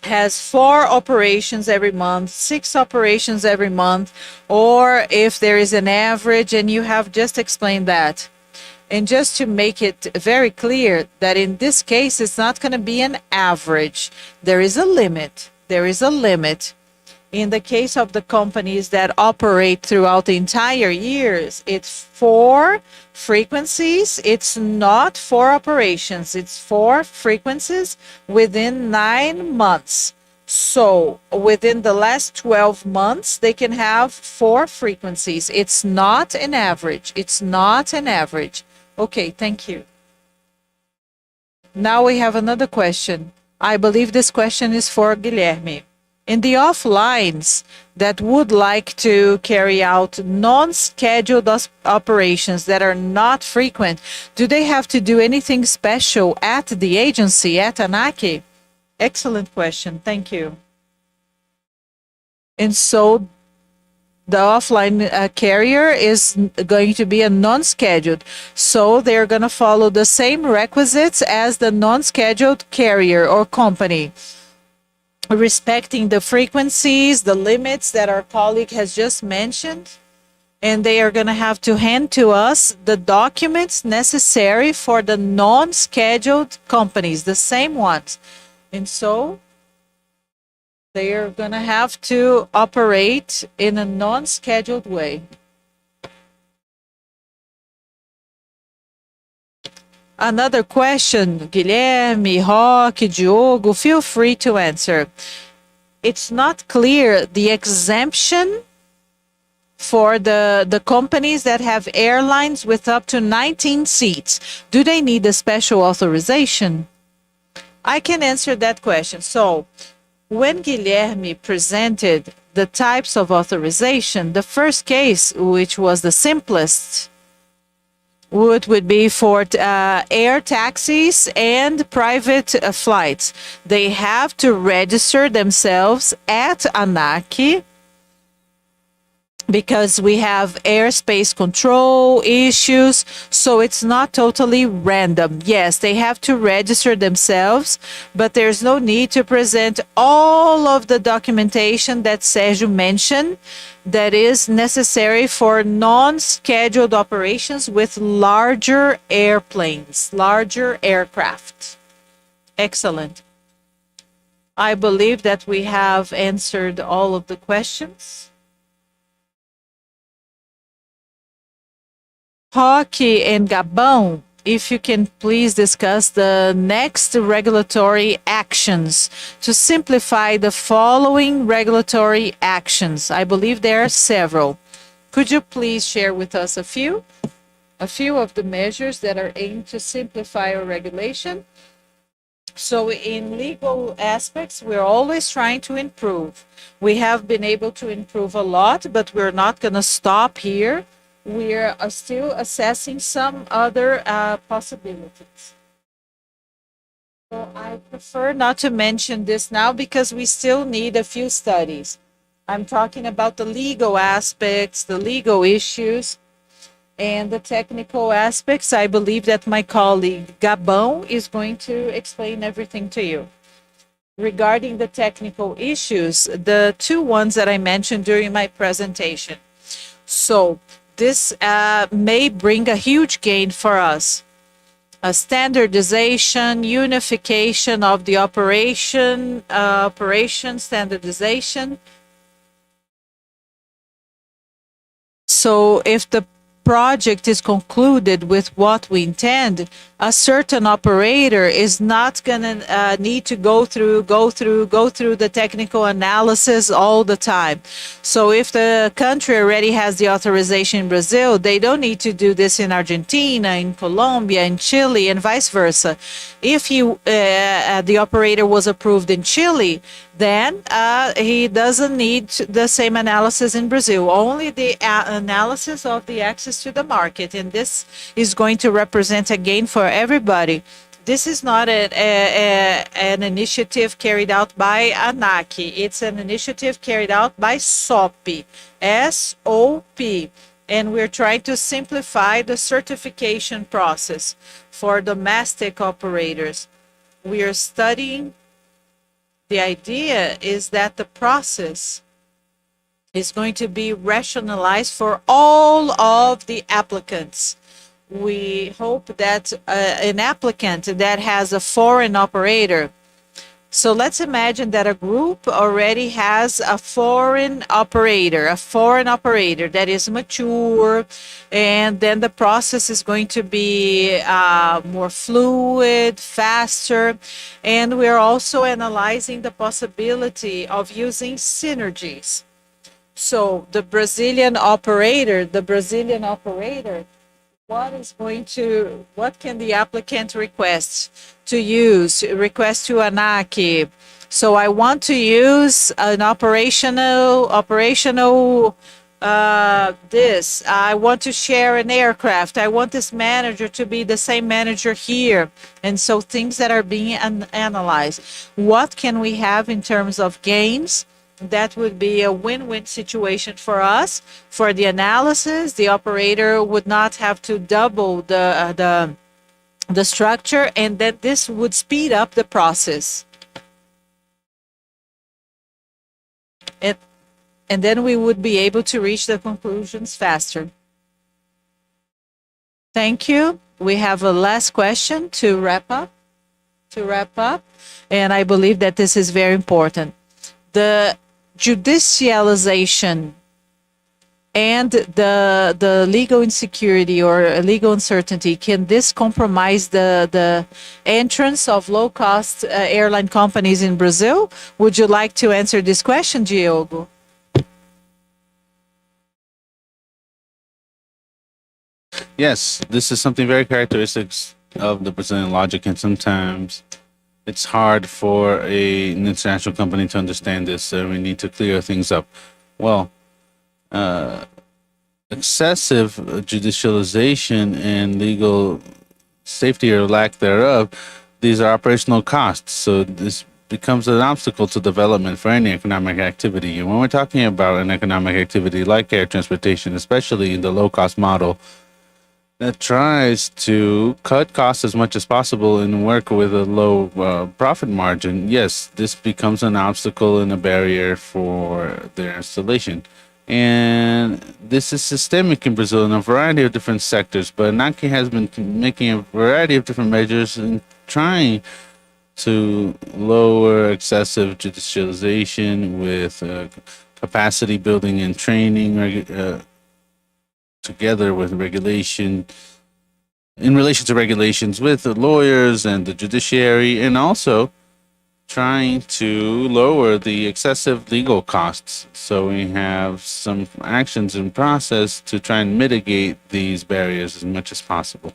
has 4 operations every month, 6 operations every month, or if there is an average, and you have just explained that. And just to make it very clear that in this case, it's not going to be an average. There is a limit. There is a limit. In the case of the companies that operate throughout the entire years, it's 4 frequencies. It's not 4 operations. It's 4 frequencies within 9 months. So within the last 12 months, they can have 4 frequencies. It's not an average. It's not an average. Okay, thank you. Now we have another question. I believe this question is for Guilherme. In the offlines that would like to carry out non-scheduled operations that are not frequent, do they have to do anything special at the agency, at ANAC? Excellent question. Thank you. And so the offline carrier is going to be a non-scheduled. So they're going to follow the same requisites as the non-scheduled carrier or company, respecting the frequencies, the limits that our colleague has just mentioned. and they are going to have to hand to us the documents necessary for the non-scheduled companies, the same ones. And so they are going to have to operate in a non-scheduled way. Another question, Guilherme, Roque, Diogo, feel free to answer. It's not clear the exemption for the companies that have airlines with up to 19 seats. Do they need a special authorization? I can answer that question. So, when Guilherme presented the types of authorization, the first case, which was the simplest, would be for air taxis and private flights. They have to register themselves at ANAC because we have airspace control issues, so it's not totally random. Yes, they have to register themselves, but there's no need to present all of the documentation that Sergio mentioned that is necessary for non-scheduled operations with larger airplanes, larger aircraft. Excellent. I believe that we have answered all of the questions. Roque and Gabão, if you can please discuss the next regulatory actions to simplify the following regulatory actions. I believe there are several. Could you please share with us a few of the measures that are aimed to simplify our regulation? So in legal aspects, we're always trying to improve. We have been able to improve a lot, but we're not going to stop here. We're still assessing some other possibilities. So I prefer not to mention this now because we still need a few studies. I'm talking about the legal aspects, the legal issues, and the technical aspects. I believe that my colleague Gabão is going to explain everything to you. Regarding the technical issues, the two ones that I mentioned during my presentation. So this may bring a huge gain for us. A standardization, unification of the operation standardization. So if the project is concluded with what we intend, a certain operator is not going to need to go through the technical analysis all the time. So if the country already has the authorization in Brazil, they don't need to do this in Argentina, in Colombia, in Chile, and vice versa. If the operator was approved in Chile, then he doesn't need the same analysis in Brazil, only the analysis of the access to the market. And this is going to represent a gain for everybody. This is not an initiative carried out by ANAC. It's an initiative carried out by SOP, S-O-P. And we're trying to simplify the certification process for domestic operators. We are studying. The idea is that the process is going to be rationalized for all of the applicants. We hope that an applicant that has a foreign operator, so let's imagine that a group already has a foreign operator that is mature, and then the process is going to be more fluid, faster, and we're also analyzing the possibility of using synergies. So the Brazilian operator, what can the applicant request to ANAC? So I want to use an operational this. I want to share an aircraft. I want this manager to be the same manager here. And so things that are being analyzed. What can we have in terms of gains? That would be a win-win situation for us. For the analysis, the operator would not have to double the structure, and then this would speed up the process. And then we would be able to reach the conclusions faster. Thank you. We have a last question to wrap up. And I believe that this is very important. The judicialization and the legal insecurity or legal uncertainty, can this compromise the entrance of low-cost airline companies in Brazil? Would you like to answer this question, Diogo? Yes, this is something very characteristic of the Brazilian logic, and sometimes it's hard for an international company to understand this, so we need to clear things up. Well, excessive judicialization and legal safety or lack thereof, these are operational costs. So this becomes an obstacle to development for any economic activity. And when we're talking about an economic activity like air transportation, especially in the low-cost model, that tries to cut costs as much as possible and work with a low profit margin, yes, this becomes an obstacle and a barrier for their installation. And this is systemic in Brazil in a variety of different sectors, but ANAC has been making a variety of different measures and trying to lower excessive judicialization with capacity building and training together with regulation, in relation to regulations with the lawyers and the judiciary, and also trying to lower the excessive legal costs. So we have some actions in process to try and mitigate these barriers as much as possible.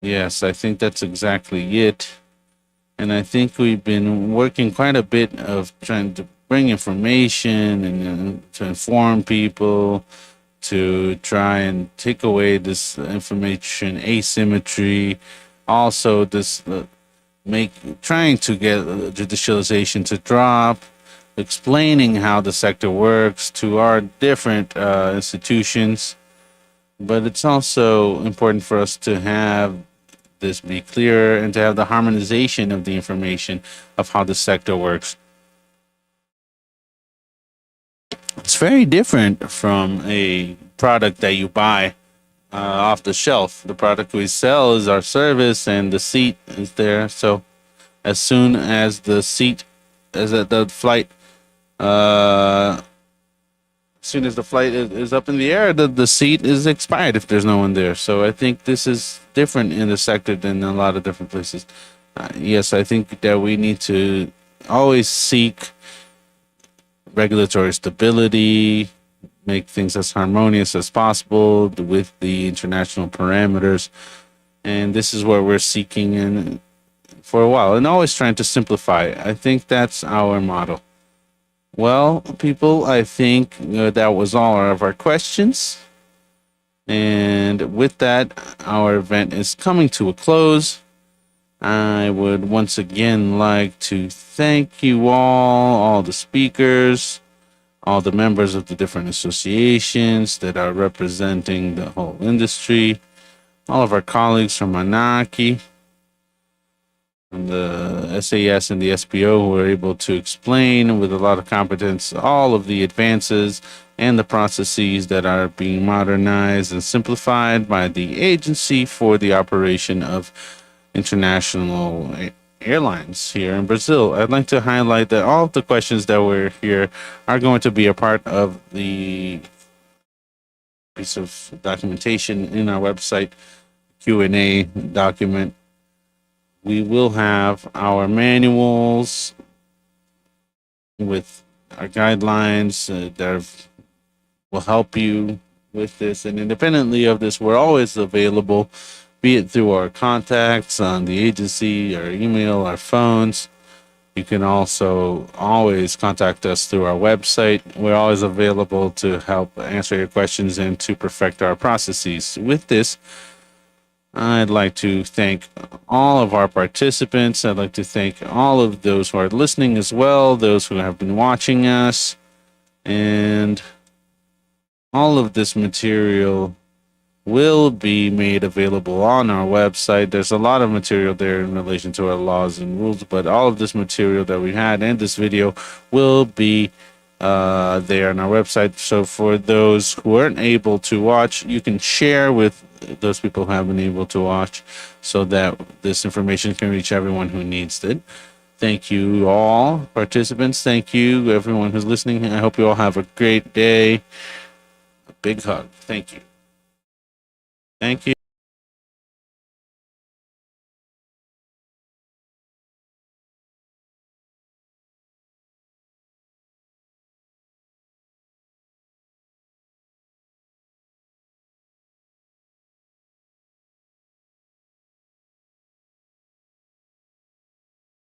Yes, I think that's exactly it. And I think we've been working quite a bit of trying to bring information and to inform people, to try and take away this information asymmetry. Also, this trying to get judicialization to drop, explaining how the sector works to our different institutions. But it's also important for us to have this be clear and to have the harmonization of the information of how the sector works. It's very different from a product that you buy off the shelf. The product we sell is our service, and the seat is there. So as soon as the seat, as the flight, as soon as the flight is up in the air, the seat is expired if there's no one there. So I think this is different in the sector than a lot of different places. Yes, I think that we need to always seek regulatory stability, make things as harmonious as possible with the international parameters. And this is what we're seeking in for a while, and always trying to simplify. I think that's our model. Well, people, I think that was all of our questions. And with that, our event is coming to a close. I would once again like to thank you all the speakers, all the members of the different associations that are representing the whole industry, all of our colleagues from ANAC, and the SAS and the SPO, who were able to explain with a lot of competence all of the advances and the processes that are being modernized and simplified by the agency for the operation of international airlines here in Brazil. I'd like to highlight that all of the questions that were here are going to be a part of the piece of documentation in our website, Q&A document. We will have our manuals with our guidelines that will help you with this. And independently of this, we're always available, be it through our contacts on the agency, our email, our phones. You can also always contact us through our website. We're always available to help answer your questions and to perfect our processes. With this, I'd like to thank all of our participants. I'd like to thank all of those who are listening as well, those who have been watching us, and all of this material will be made available on our website. There's a lot of material there in relation to our laws and rules, but all of this material that we had and this video will be They are on our website. So for those who aren't able to watch, you can share with those people who haven't been able to watch so that this information can reach everyone who needs it. Thank you all participants. Thank you everyone who's listening. I hope you all have a great day. A big hug. Thank you. Thank you.